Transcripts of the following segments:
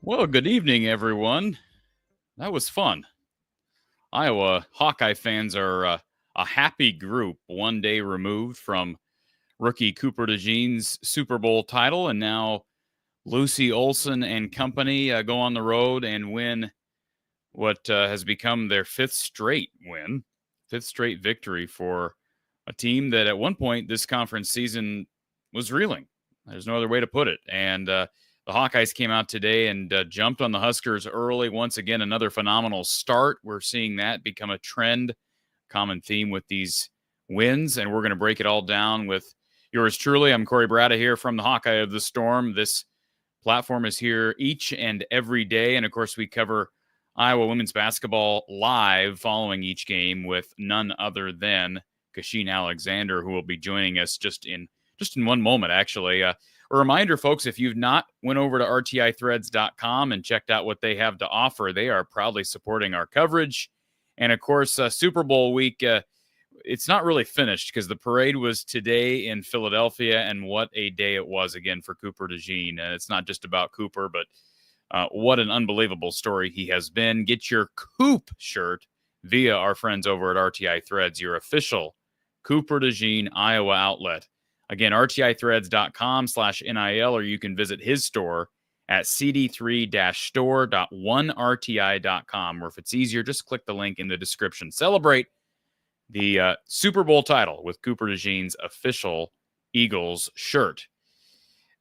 Well, good evening, everyone. That was fun. Iowa Hawkeye fans are a happy group, one day removed from rookie Cooper DeJean's Super Bowl title, and now Lucy Olsen and company go on the road and win what has become their fifth straight victory for a team that at one point this conference season was reeling. There's no other way to put it. And the Hawkeyes came out today and jumped on the Huskers early. Once again, another phenomenal start. We're seeing that become a trend, common theme with these wins. And we're going to break it all down with yours truly. I'm Corey Bratta here from the Hawkeye of the Storm. This platform is here each and every day. And of course, we cover Iowa women's basketball live following each game with none other than Kachine Alexander, who will be joining us just in one moment, actually. A reminder, folks, if you've not went over to rtithreads.com and checked out what they have to offer, they are proudly supporting our coverage. And, of course, Super Bowl week, it's not really finished because the parade was today in Philadelphia, and what a day it was again for Cooper DeJean. And it's not just about Cooper, but what an unbelievable story he has been. Get your Coop shirt via our friends over at RTI Threads, your official Cooper DeJean Iowa outlet. Again, rtithreads.com/NIL, or you can visit his store at cd3-store.1rti.com, or if it's easier, just click the link in the description. Celebrate the Super Bowl title with Cooper DeJean's official Eagles shirt.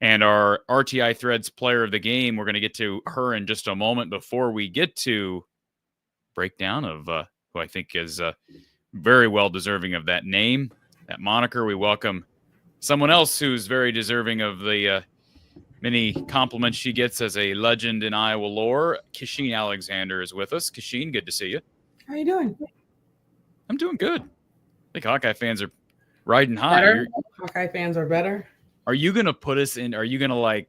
And our RTI Threads player of the game, we're going to get to her in just a moment. Before we get to breakdown of who I think is very well deserving of that name, that moniker, we welcome someone else who's very deserving of the many compliments she gets as a legend in Iowa lore. Kachine Alexander is with us. Kachine, good to see you. How you doing? I'm doing good. I think Hawkeye fans are riding high. Better? Hawkeye fans are better. Are you gonna put us in? Are you gonna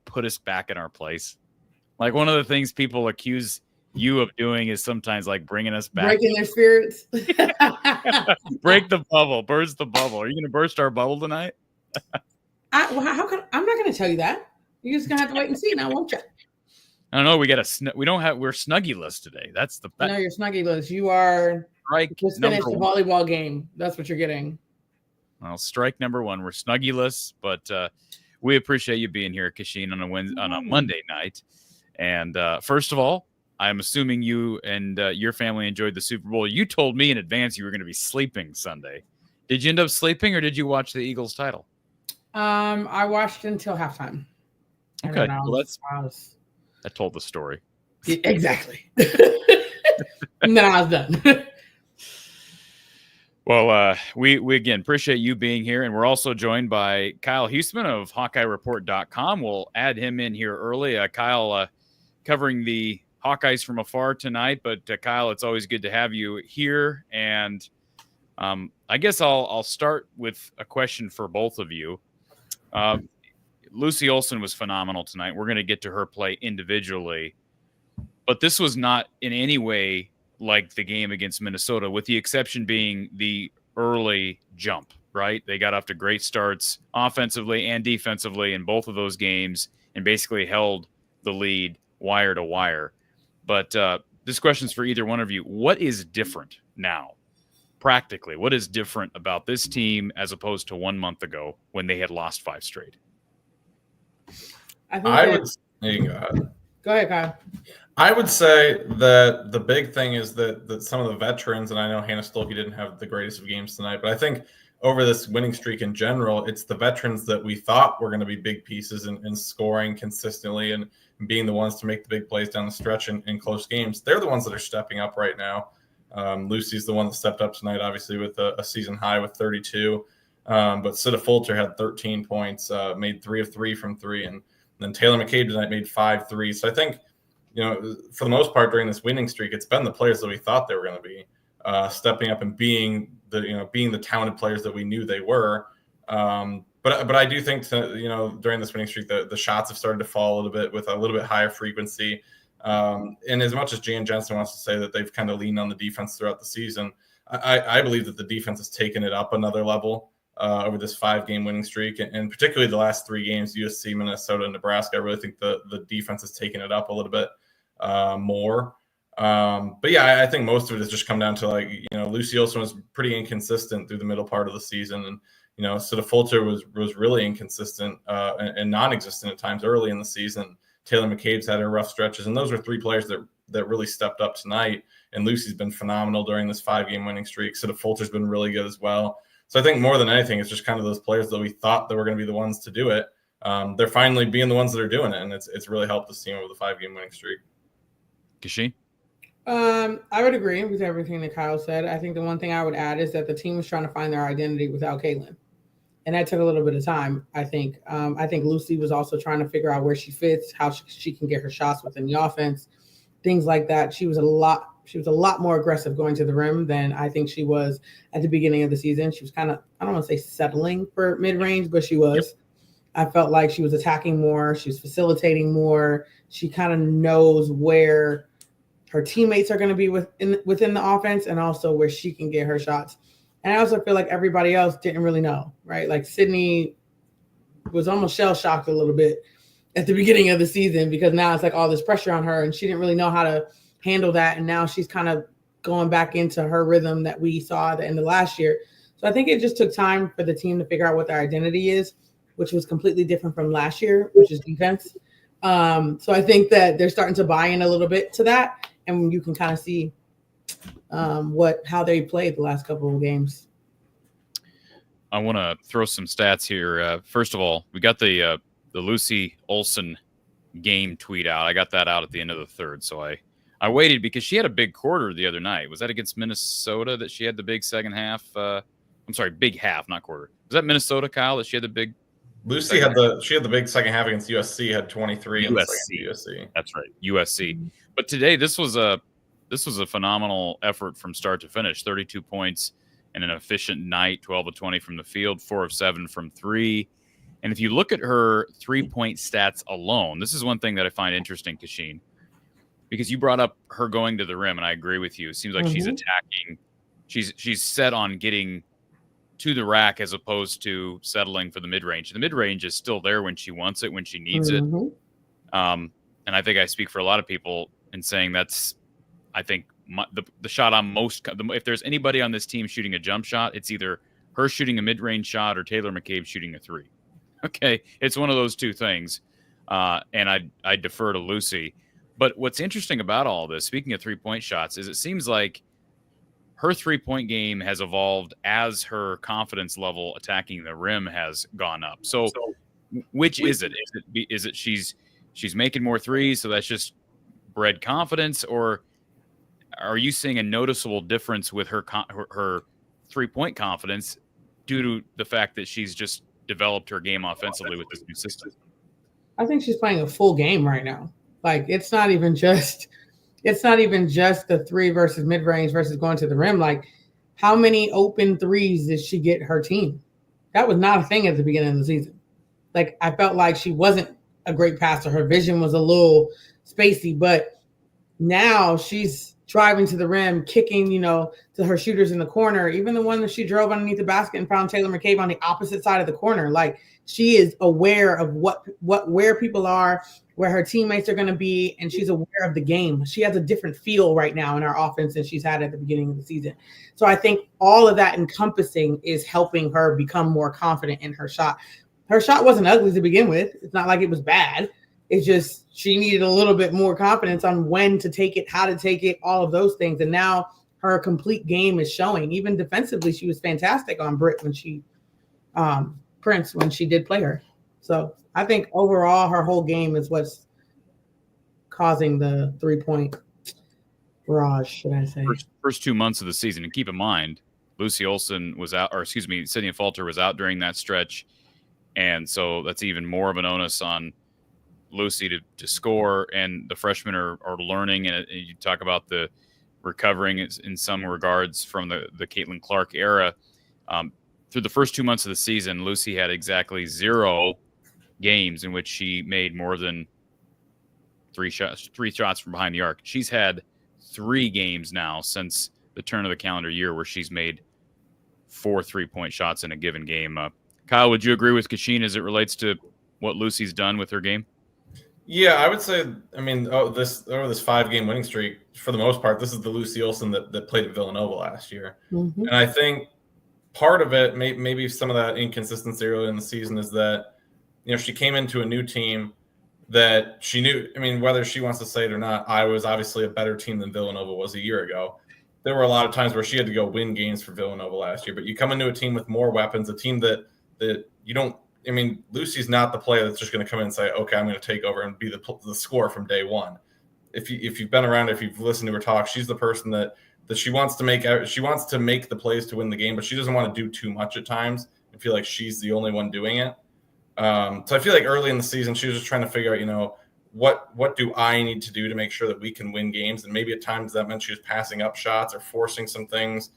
put us back in our place? Like one of the things people accuse you of doing is sometimes like bringing us back, breaking their spirits. Break the bubble, burst the bubble. Are you gonna burst our bubble tonight? I'm not gonna tell you that. You're just gonna have to wait and see now, won't you? I don't know. We're snuggyless today. That's the best. No, you're snuggyless. You are. Just finished the volleyball game. That's what you're getting. Well, strike number one. We're snuggyless, but we appreciate you being here, Kachine, on a Monday night. And first of all, I'm assuming you and your family enjoyed the Super Bowl. You told me in advance you were going to be sleeping Sunday. Did you end up sleeping, or did you watch the Eagles title? I watched until halftime. Okay, well, that told the story. Yeah, exactly. And then I was done. Well, we again appreciate you being here, and we're also joined by Kyle Huseman of HawkeyeReport.com. We'll add him in here early. Kyle covering the Hawkeyes from afar tonight, but Kyle, it's always good to have you here. And I guess I'll start with a question for both of you. Lucy Olsen was phenomenal tonight. We're going to get to her play individually, but this was not in any way like the game against Minnesota, with the exception being the early jump, right? They got off to great starts offensively and defensively in both of those games and basically held the lead wire to wire. But this question's for either one of you. What is different now, practically? What is different about this team as opposed to 1 month ago when they had lost 5 straight? Go ahead, Kyle. I would say that the big thing is that some of the veterans, and I know Hannah Stolke didn't have the greatest of games tonight, but I think over this winning streak in general, it's the veterans that we thought were going to be big pieces in scoring consistently and being the ones to make the big plays down the stretch in close games. They're the ones that are stepping up right now. Lucy's the one that stepped up tonight, obviously, with a season high with 32. But Sita Fulcher had 13 points, made 3 of 3 from 3. And then Taylor McCabe tonight made 5 threes. So I think, for the most part during this winning streak, it's been the players that we thought they were going to be stepping up and being the talented players that we knew they were. But I do think during this winning streak, the shots have started to fall a little bit with a little bit higher frequency. And as much as Jan Jensen wants to say that they've kind of leaned on the defense throughout the season, I believe that the defense has taken it up another level over this 5-game winning streak, and particularly the last 3 games, USC, Minnesota, and Nebraska. I really think the defense has taken it up a little bit more. But yeah, I think most of it has just come down to Lucy Olsen was pretty inconsistent through the middle part of the season, and Sita Fulcher was really inconsistent and non-existent at times early in the season. Taylor McCabe's had her rough stretches, and those are 3 players that really stepped up tonight. And Lucy's been phenomenal during this 5-game winning streak. Sita Fulcher's been really good as well. So I think more than anything, it's just kind of those players that we thought that were going to be the ones to do it. They're finally being the ones that are doing it, and it's really helped this team over the 5-game winning streak. Kachine? I would agree with everything that Kyle said. I think the one thing I would add is that the team was trying to find their identity without Caitlin, and that took a little bit of time. I think Lucy was also trying to figure out where she fits, how she can get her shots within the offense, things like that. She was a lot more aggressive going to the rim than I think she was at the beginning of the season. She was kind of, I don't want to say settling for mid-range, but she was. Yep. I felt like she was attacking more. She was facilitating more. She kind of knows where her teammates are going to be within the offense and also where she can get her shots. And I also feel like everybody else didn't really know, right? Like Sydney was almost shell-shocked a little bit at the beginning of the season because now it's like all this pressure on her and she didn't really know how to handle that. And now she's kind of going back into her rhythm that we saw at the end of last year. So I think it just took time for the team to figure out what their identity is, which was completely different from last year, which is defense. So I think that they're starting to buy in a little bit to that. And you can kind of see how they played the last couple of games. I want to throw some stats here. First of all, we got the Lucy Olsen game tweet out. I got that out at the end of the third. So I waited because she had a big quarter the other night. Was that against Minnesota that she had the big second half? I'm sorry, big half, not quarter. Was that Minnesota, Kyle, that she had the big? Lucy had the big second half against USC, had 23 USC. USC. That's right, USC. But today, this was a this was a phenomenal effort from start to finish. 32 points and an efficient night, 12 of 20 from the field, 4 of 7 from 3. And if you look at her 3-point stats alone, this is one thing that I find interesting, Kachine, because you brought up her going to the rim, and I agree with you. It seems like she's attacking. She's set on getting to the rack as opposed to settling for the mid-range. The mid-range is still there when she wants it, when she needs it. And I think I speak for a lot of people in saying that's, I think, the shot I'm most – if there's anybody on this team shooting a jump shot, it's either her shooting a mid-range shot or Taylor McCabe shooting a 3. Okay, it's one of those two things, and I defer to Lucy. But what's interesting about all this, speaking of 3-point shots, is it seems like her 3-point game has evolved as her confidence level attacking the rim has gone up. So which is it? Is it she's making more threes, so that's just bred confidence, or are you seeing a noticeable difference with her 3-point confidence due to the fact that she's just developed her game offensively with this new system? I think she's playing a full game right now. Like it's not even just the 3 versus mid-range versus going to the rim. Like how many open threes did she get her team? That was not a thing at the beginning of the season. Like I felt like she wasn't a great passer. Her vision was a little spacey, but now she's driving to the rim, kicking, to her shooters in the corner. Even the one that she drove underneath the basket and found Taylor McCabe on the opposite side of the corner. Like she is aware of where people are, where her teammates are going to be, and she's aware of the game. She has a different feel right now in our offense than she's had at the beginning of the season. So I think all of that encompassing is helping her become more confident in her shot. Her shot wasn't ugly to begin with. It's not like it was bad. It's just she needed a little bit more confidence on when to take it, how to take it, all of those things. And now her complete game is showing. Even defensively, she was fantastic on Britt when she Prince when she did play her. So I think overall her whole game is what's causing the 3-point barrage, should I say. First 2 months of the season. And keep in mind, Lucy Olsen was out, or excuse me, Sydney Falter was out during that stretch. And so that's even more of an onus on Lucy to score, and the freshmen are learning. And you talk about the recovering in some regards from the Caitlin Clark era. Through the first 2 months of the season, Lucy had exactly 0 games in which she made more than 3 shots from behind the arc. She's had 3 games now since the turn of the calendar year where she's made 4 3-point shots in a given game. Kyle, would you agree with Kachine as it relates to what Lucy's done with her game? Yeah, I would say, I mean, over this 5-game winning streak, for the most part, this is the Lucy Olsen that played at Villanova last year. And I think part of it, maybe some of that inconsistency early in the season is that, she came into a new team that she knew, I mean, whether she wants to say it or not, Iowa was obviously a better team than Villanova was a year ago. There were a lot of times where she had to go win games for Villanova last year, but you come into a team with more weapons, a team that you don't, I mean, Lucy's not the player that's just going to come in and say, okay, I'm going to take over and be the scorer from day one. If you've been around, if you've listened to her talk, she's the person that she wants to make the plays to win the game, but she doesn't want to do too much at times and feel like she's the only one doing it. So I feel like early in the season, she was just trying to figure out, what do I need to do to make sure that we can win games? And maybe at times that meant she was passing up shots or forcing some things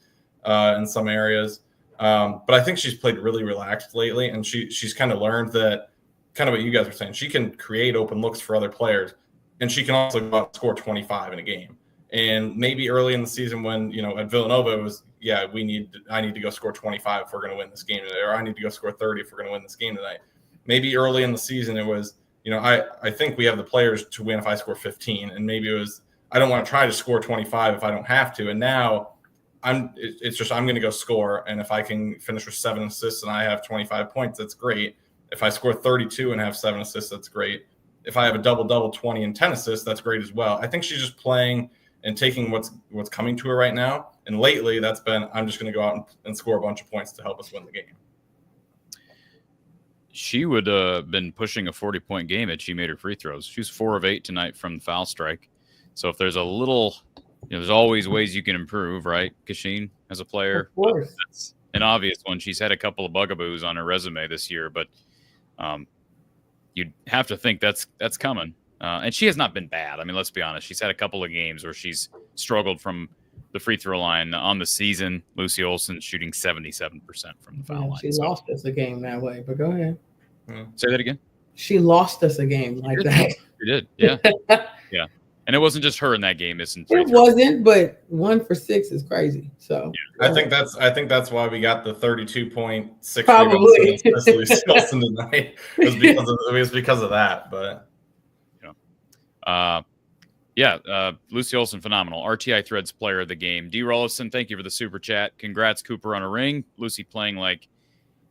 in some areas. But I think she's played really relaxed lately, and she's kind of learned that, kind of what you guys were saying, she can create open looks for other players, and she can also go out and score 25 in a game. And maybe early in the season when, at Villanova, it was, I need to go score 25 if we're going to win this game today, or I need to go score 30 if we're going to win this game tonight. Maybe early in the season it was, I think we have the players to win if I score 15, and maybe it was, I don't want to try to score 25 if I don't have to. And now I'm going to go score. And if I can finish with 7 assists and I have 25 points, that's great. If I score 32 and have 7 assists, that's great. If I have a double, 20 and 10 assists, that's great as well. I think she's just playing and taking what's coming to her right now. And lately that's been, I'm just going to go out and score a bunch of points to help us win the game. She would have been pushing a 40-point game had she made her free throws. She was 4 of 8 tonight from the foul strike. So if there's a little, there's always ways you can improve, right, Kachine, as a player? Of course. That's an obvious one. She's had a couple of bugaboos on her resume this year, but you'd have to think that's coming. And she has not been bad. I mean, let's be honest. She's had a couple of games where she's struggled from the free throw line. On the season, Lucy Olsen shooting 77% from the foul line. She lost us a game that way, but go ahead. Say that again? She lost us a game like that. She did, yeah. Yeah. And it wasn't just her in that game. It wasn't, but 1 for 6 is crazy. So I think that's why we got the 32.6 probably Lucy Olsen tonight. It was because of that, but Lucy Olsen, phenomenal. RTI Threads player of the game. D. Rollison, thank you for the super chat. Congrats, Cooper, on a ring. Lucy playing like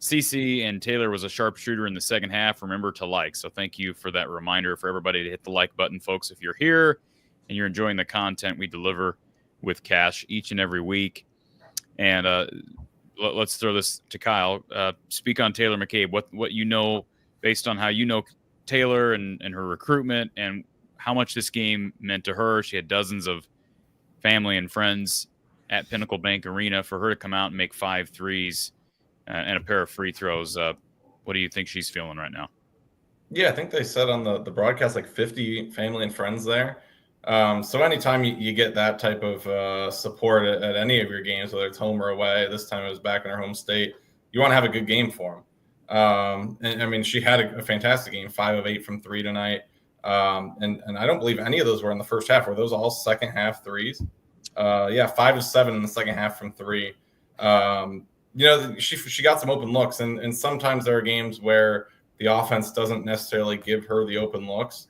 Cece and Taylor was a sharpshooter in the second half. Remember to like. So thank you for that reminder for everybody to hit the like button, folks. If you're here and you're enjoying the content we deliver with Cash each and every week. And let's throw this to Kyle. Speak on Taylor McCabe. What you know based on how you know Taylor and her recruitment and how much this game meant to her. She had dozens of family and friends at Pinnacle Bank Arena. For her to come out and make 5 threes and a pair of free throws, what do you think she's feeling right now? Yeah, I think they said on the broadcast like 50 family and friends there. So anytime you get that type of support at any of your games, whether it's home or away, this time it was back in her home state, you want to have a good game for them. And I mean, she had a fantastic game, 5 of 8 from 3 tonight. And I don't believe any of those were in the first half. Were those all second half threes? 5 of 7 in the second half from 3. She got some open looks, and sometimes there are games where the offense doesn't necessarily give her the open looks.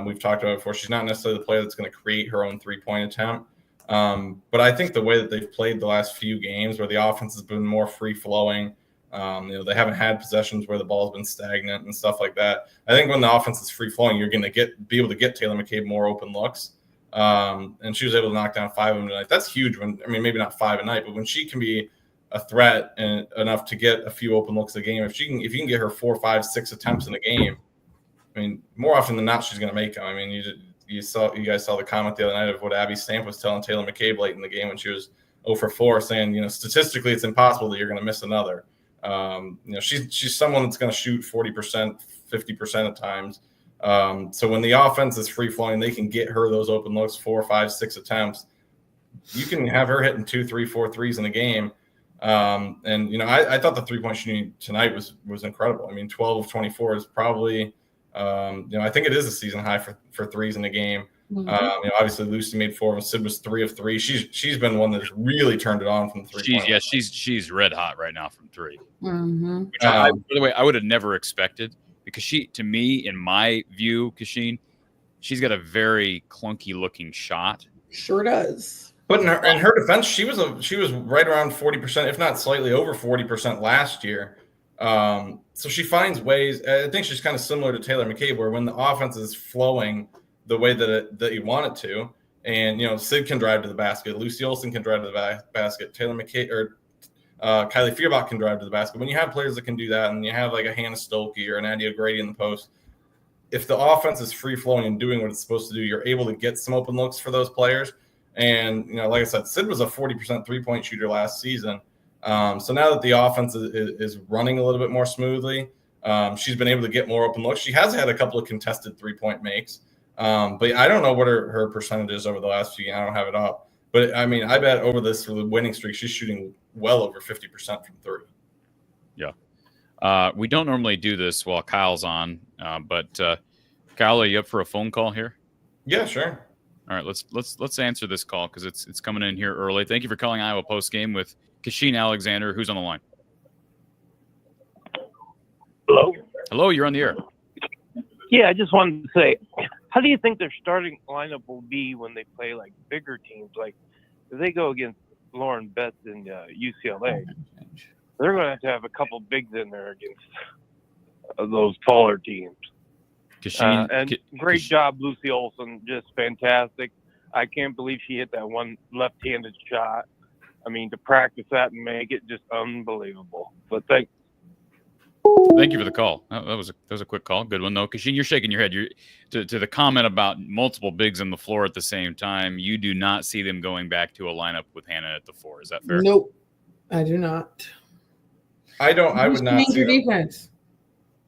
We've talked about it before. She's not necessarily the player that's going to create her own 3-point attempt. But I think the way that they've played the last few games where the offense has been more free flowing, they haven't had possessions where the ball's been stagnant and stuff like that. I think when the offense is free flowing, you're going to be able to get Taylor McCabe more open looks. And she was able to knock down 5 of them tonight. That's huge. Maybe not 5 a night, but when she can be a threat and enough to get a few open looks a game, if you can get her 4, 5, 6 attempts in a game, I mean, more often than not, she's going to make them. I mean, you guys saw the comment the other night of what Abby Stamp was telling Taylor McCabe late in the game when she was 0 for 4, saying, statistically, it's impossible that you're going to miss another. She's someone that's going to shoot 40%, 50% of times. So when the offense is free flowing, they can get her those open looks, 4, 5, 6 attempts. You can have her hitting 2, 3, 4 threes in a game. I thought the 3-point shooting tonight was incredible. I mean, 12 of 24 is probably, I think it is a season high for threes in a game. Mm-hmm. Obviously Lucy made 4 and Sid was 3 of 3. She's been one that's really turned it on from 3. She's red hot right now from 3. Mm-hmm. Which by the way, I would have never expected, because to me, in my view, Kachine, she's got a very clunky looking shot. Sure does. But in her defense, she was right around 40%, if not slightly over 40% last year. So she finds ways. I think she's kind of similar to Taylor McCabe, where when the offense is flowing the way that you want it to, and Sid can drive to the basket, Lucy Olsen can drive to the basket, Taylor McCabe or Kylie Feuerbach can drive to the basket. When you have players that can do that, and you have like a Hannah Stolke or an Addie O'Grady in the post, if the offense is free flowing and doing what it's supposed to do, you're able to get some open looks for those players. And, like I said, Sid was a 40% 3-point shooter last season. So now that the offense is running a little bit more smoothly, she's been able to get more open looks. She has had a couple of contested 3-point makes. But I don't know what her percentage is over the last few games. I don't have it up. But, I mean, I bet over this winning streak, she's shooting well over 50% from 3. Yeah. We don't normally do this while Kyle's on. But, Kyle, are you up for a phone call here? Yeah, sure. All right, let's answer this call because it's coming in here early. Thank you for calling Iowa Postgame with Kachine Alexander. Who's on the line? Hello, you're on the air. Yeah, I just wanted to say, how do you think their starting lineup will be when they play like bigger teams? Like if they go against Lauren Betts and UCLA, they're going to have a couple bigs in there against those taller teams. Great job, Lucy Olsen. Just fantastic. I can't believe she hit that one left-handed shot. I mean, to practice that and make it, just unbelievable. But thank you for the call. That was a quick call. Good one, though. Kachine, you're shaking your head. To the comment about multiple bigs on the floor at the same time, you do not see them going back to a lineup with Hannah at the 4. Is that fair? Nope, I do not. I would not see defense.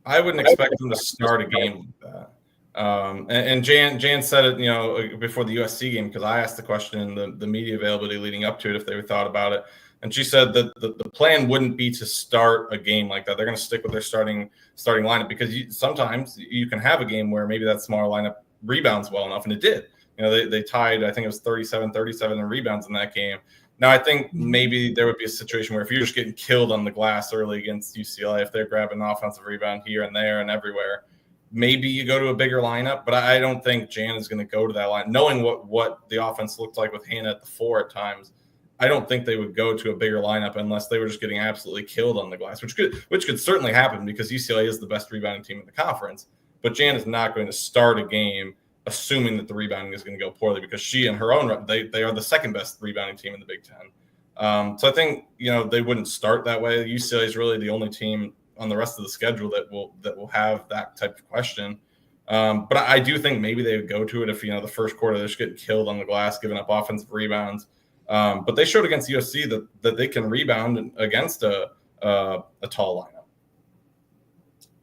I wouldn't expect them to start a game like that. And Jan said it, before the USC game, because I asked the question in the media availability leading up to it if they thought about it. And she said that the plan wouldn't be to start a game like that. They're going to stick with their starting lineup, because sometimes you can have a game where maybe that smaller lineup rebounds well enough, and it did. They tied, I think it was 37-37 in rebounds in that game. Now, I think maybe there would be a situation where if you're just getting killed on the glass early against UCLA, if they're grabbing an offensive rebound here and there and everywhere, maybe you go to a bigger lineup. But I don't think Jan is going to go to that line. Knowing what the offense looked like with Hannah at the 4 at times, I don't think they would go to a bigger lineup unless they were just getting absolutely killed on the glass, which could certainly happen because UCLA is the best rebounding team in the conference. But Jan is not going to start a game assuming that the rebounding is going to go poorly, because she and her own they are the second best rebounding team in the Big Ten. So I think they wouldn't start that way. UCLA is really the only team on the rest of the schedule that will have that type of question. But I do think maybe they would go to it if the first quarter they're just getting killed on the glass, giving up offensive rebounds. But they showed against USC that they can rebound against a tall lineup.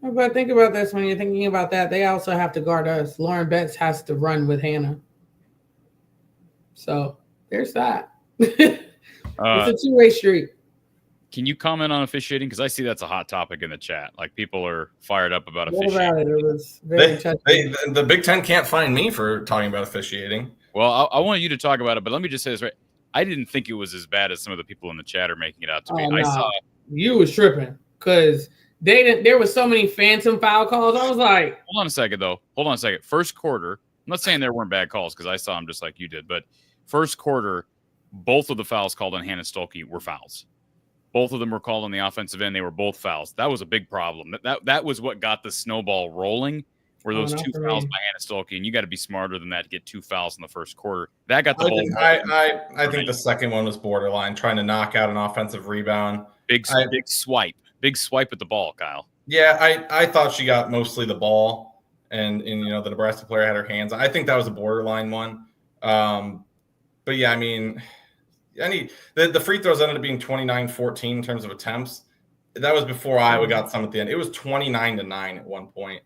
But think about this, when you're thinking about that, they also have to guard us. Lauren Betts has to run with Hannah. So there's that. It's a two-way street. Can you comment on officiating? Because I see that's a hot topic in the chat. Like, people are fired up about What officiating. about it? It was very touching. The Big Ten can't find me for talking about officiating. Well, I want you to talk about it, but let me just say this right. I didn't think it was as bad as some of the people in the chat are making it out to be. No. I saw you was tripping because there was so many phantom foul calls. I was like, hold on a second, though. Hold on a second. First quarter, I'm not saying there weren't bad calls because I saw them just like you did, but first quarter, both of the fouls called on Hannah Stolke were fouls. Both of them were called on the offensive end. They were both fouls. That was a big problem. That was what got the snowball rolling, were those two fouls by Hannah Stolke, and you got to be smarter than that to get 2 fouls in the first quarter. That got the ball. I think the second one was borderline, trying to knock out an offensive rebound. Big swipe at the ball, Kyle. Yeah, I thought she got mostly the ball, and the Nebraska player had her hands. I think that was a borderline one. But yeah, I mean, the free throws ended up being 29-14 in terms of attempts. That was before Iowa got some at the end. It was 29-9 at one point.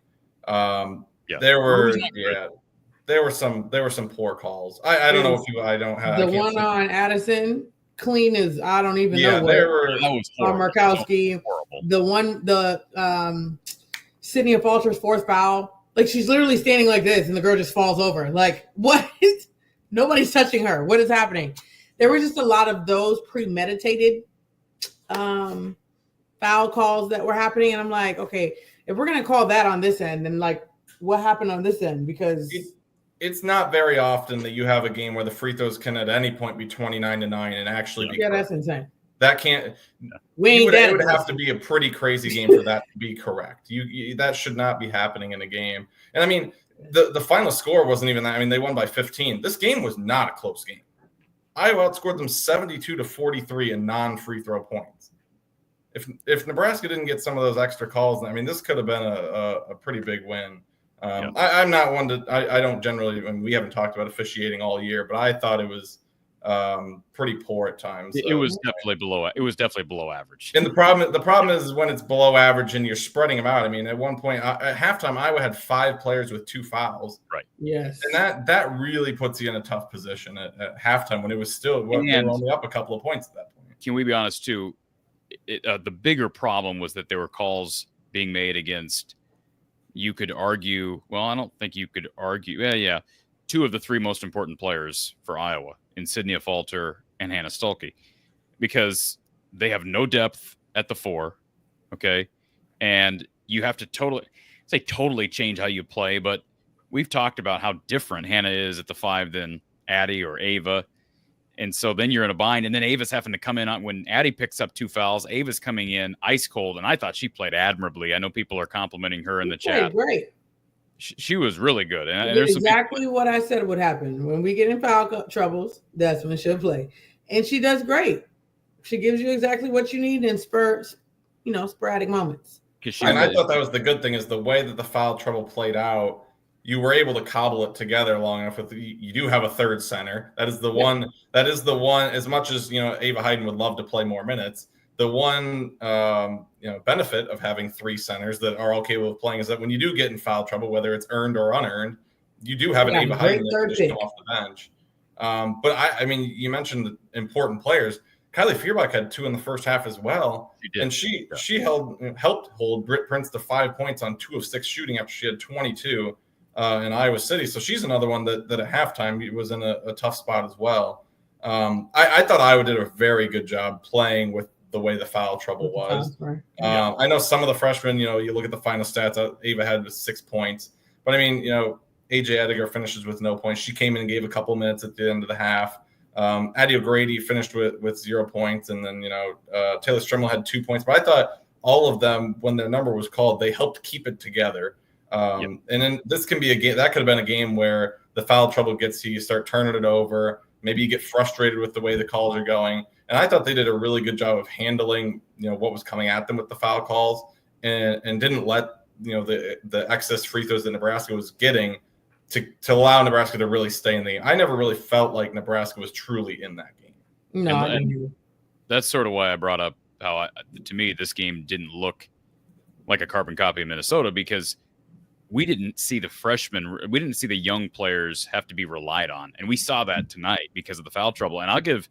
There were some poor calls. I don't know if I don't have the one on Addison. Clean as I don't even know what. That was horrible. Markowski. The Sydney Falter's fourth foul. Like, she's literally standing like this, and the girl just falls over. Like, what? Nobody's touching her. What is happening? There were just a lot of those premeditated foul calls that were happening, and I'm like, okay, if we're gonna call that on this end, then like, what happened on this end? Because it's not very often that you have a game where the free throws can at any point be 29-9 and actually be correct. That's insane. That can't. It would have to be a pretty crazy game for that to be correct. That should not be happening in a game. And I mean, the final score wasn't even that. I mean, they won by 15. This game was not a close game. Iowa outscored them 72-43 in non-free throw points. If Nebraska didn't get some of those extra calls, I mean, this could have been a pretty big win. I'm not one to. I don't generally. I mean, we haven't talked about officiating all year, but I thought it was pretty poor at times. It was definitely below. It was definitely below average. And the problem is when it's below average and you're spreading them out. I mean, at one point at halftime, Iowa had 5 players with 2 fouls. Right. Yes. And that really puts you in a tough position at halftime when it was still they were only up a couple of points at that point. Can we be honest too? The bigger problem was that there were calls being made against. You could argue. Well, I don't think you could argue. Yeah. 2 of the 3 most important players for Iowa in Sydney Falter and Hannah Stolke, because they have no depth at the 4. Okay. And you have to totally change how you play. But we've talked about how different Hannah is at the 5 than Addie or Ava. And so then you're in a bind. And then Ava's having to come in on when Addie picks up 2 fouls. Ava's coming in ice cold. And I thought she played admirably. I know people are complimenting her in the chat. Great. She was really good. And there's exactly what I said would happen. When we get in foul troubles, that's when she'll play. And she does great. She gives you exactly what you need in sporadic moments. And I thought that was the good thing, is the way that the foul trouble played out. You were able to cobble it together long enough. You do have a third center. That is the one. That is the one. As much as Ava Hayden would love to play more minutes, the one benefit of having 3 centers that are okay with playing is that when you do get in foul trouble, whether it's earned or unearned, you do have an Ava Heiden that can just come off the bench. But I mean, you mentioned important players. Kylie Feuerbach had 2 in the first half as well, and she helped hold Britt Prince to 5 points on 2 of 6 shooting after she had 22 in Iowa City. So she's another one that at halftime was in a tough spot as well. I thought Iowa did a very good job playing with the way the foul trouble was. I know some of the freshmen, you look at the final stats. Ava had 6 points, but I mean, AJ Ediger finishes with no points. She came in and gave a couple minutes at the end of the half. Addie O'Grady finished with 0 points, and then Taylor Strimmel had 2 points. But I thought all of them, when their number was called, they helped keep it together. And then this can be a game that could have been a game where the foul trouble gets you start turning it over. Maybe you get frustrated with the way the calls are going. And I thought they did a really good job of handling what was coming at them with the foul calls, and didn't let the excess free throws that Nebraska was getting to allow Nebraska to really stay in the game. I never really felt like Nebraska was truly in that game. No, and that's sort of why I brought up how, to me, this game didn't look like a carbon copy of Minnesota, because we didn't see the freshmen, we didn't see the young players have to be relied on. And we saw that tonight because of the foul trouble. And I'll give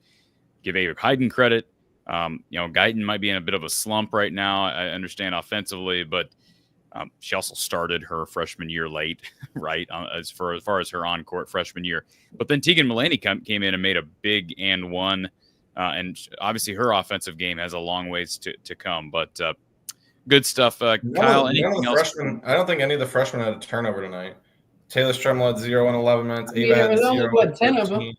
Ava Heiden credit. Guyton might be in a bit of a slump right now. I understand offensively, but she also started her freshman year late, right? As far as her on-court freshman year. But then Tegan Mulaney came in and made a big and one. And obviously her offensive game has a long ways to come. But good stuff. Kyle, anything else? I don't think any of the freshmen had a turnover tonight. Taylor Strimmel had 0 in 11 minutes. Ava had 0 in 10 of them.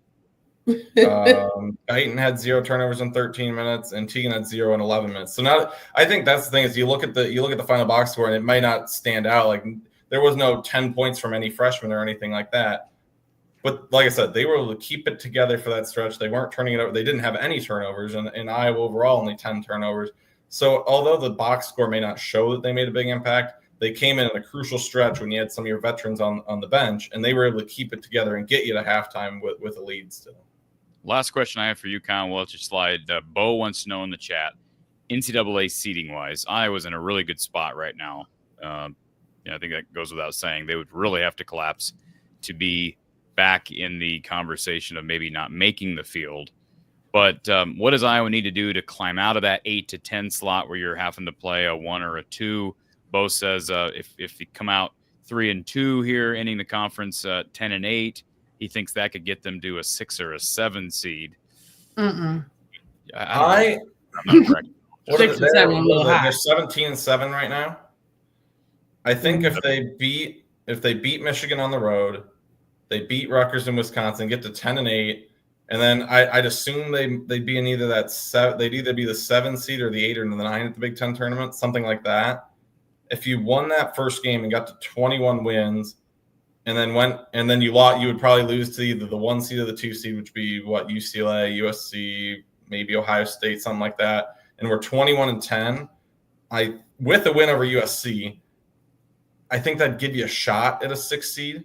Guyton had 0 turnovers in 13 minutes, and Tegan had 0 in 11 minutes. So now I think that's the thing is you look at the final box score, and it might not stand out. Like there was no 10 points from any freshman or anything like that. But like I said, they were able to keep it together for that stretch. They weren't turning it over. They didn't have any turnovers, and in Iowa overall only 10 turnovers. So although the box score may not show that they made a big impact, they came in a crucial stretch when you had some of your veterans on the bench, and they were able to keep it together and get you to halftime with a lead still. Last question I have for you, Kyle. We'll let you slide. Bo wants to know in the chat, NCAA seeding-wise, Iowa's in a really good spot right now. I think that goes without saying. They would really have to collapse to be back in the conversation of maybe not making the field. But what does Iowa need to do to climb out of that 8 to 10 slot where you're having to play a 1 or a 2? Bo says if you come out 3-2 here, ending the conference 10-8, he thinks that could get them to a 6 or a 7 seed. I'm not correct. 6 or 7, a little high. They're 17-7 right now. I think if they beat Michigan on the road, they beat Rutgers and Wisconsin, get to 10-8, and then I'd assume they'd be in either they'd either be the 7 seed or the 8 or the 9 at the Big Ten tournament, something like that. If you won that first game and got to 21 wins, and then you would probably lose to either the 1 seed or the 2 seed, which would be UCLA, USC, maybe Ohio State, something like that. And we're 21-10. With a win over USC, I think that'd give you a shot at a 6 seed.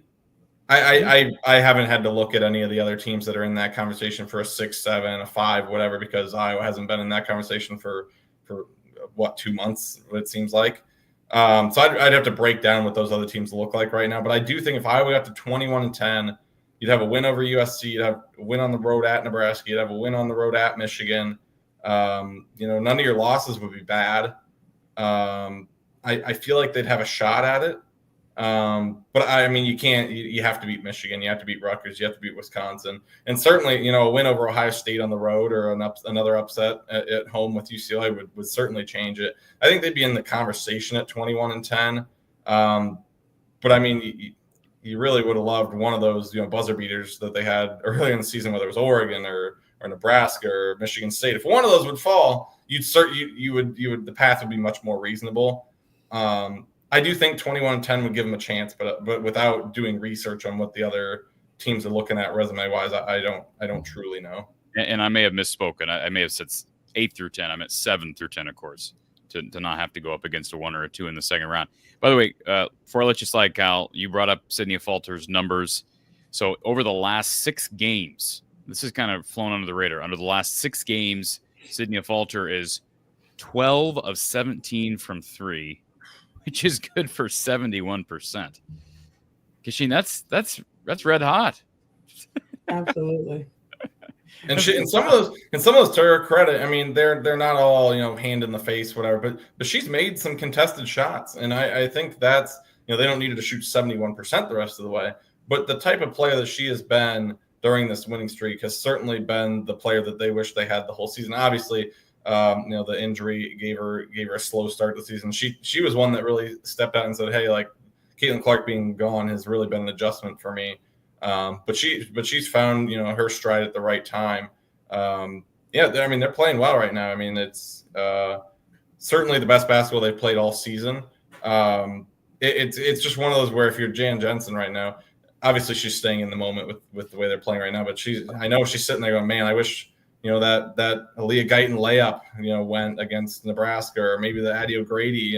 I haven't had to look at any of the other teams that are in that conversation for a 6, 7, a 5, whatever, because Iowa hasn't been in that conversation for 2 months, it seems like. So I'd have to break down what those other teams look like right now. But I do think if Iowa got to 21-10, you'd have a win over USC, you'd have a win on the road at Nebraska, you'd have a win on the road at Michigan. None of your losses would be bad. I feel like they'd have a shot at it. But I mean, you have to beat Michigan, you have to beat Rutgers, you have to beat Wisconsin, and certainly, a win over Ohio State on the road or another upset at home with UCLA would certainly change it. I think they'd be in the conversation at 21-10. But I mean, you really would have loved one of those, buzzer beaters that they had earlier in the season, whether it was Oregon or Nebraska or Michigan State. If one of those would fall, the path would be much more reasonable. I do think 21-10 would give them a chance, but without doing research on what the other teams are looking at resume-wise, I don't truly know. And I may have misspoken. I may have said 8 through 10. I meant 7 through 10, of course, to not have to go up against a 1 or a 2 in the second round. By the way, before I let you slide, Kyle, you brought up Sydney Falter's numbers. So over the last 6 games, this is kind of flown under the radar. Under the last 6 games, Sydney Falter is 12 of 17 from 3, which is good for 71%. Kachine, that's red hot. Absolutely. And some of those to her credit, I mean, they're not all, hand in the face, whatever, but she's made some contested shots. And I think that's, they don't need her to shoot 71% the rest of the way. But the type of player that she has been during this winning streak has certainly been the player that they wish they had the whole season. Obviously, the injury gave her a slow start to the season. She was one that really stepped out and said, hey, like Caitlin Clark being gone has really been an adjustment for me. But she's found, her stride at the right time. They're playing well right now. I mean, it's certainly the best basketball they've played all season. It's just one of those where if you're Jan Jensen right now, obviously she's staying in the moment with the way they're playing right now. But I know she's sitting there going, man, I wish that Aaliyah Guyton layup went against Nebraska, or maybe the Addie O'Grady.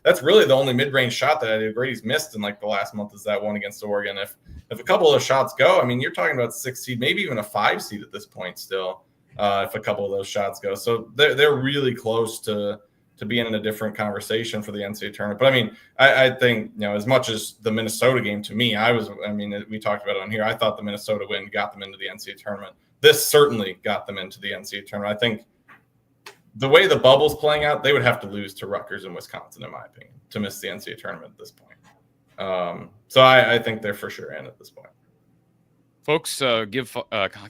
That's really the only mid-range shot that Addie O'Grady's missed in like the last month is that one against Oregon. If a couple of those shots go, I mean, you're talking about 6 seed, maybe even a 5 seed at this point still. If a couple of those shots go, so they're really close to being in a different conversation for the NCAA tournament. But I mean, I think, as much as the Minnesota game to me, we talked about it on here. I thought the Minnesota win got them into the NCAA tournament. This certainly got them into the NCAA tournament. I think the way the bubble's playing out, they would have to lose to Rutgers and Wisconsin, in my opinion, to miss the NCAA tournament at this point. So I think they're for sure in at this point. Folks, give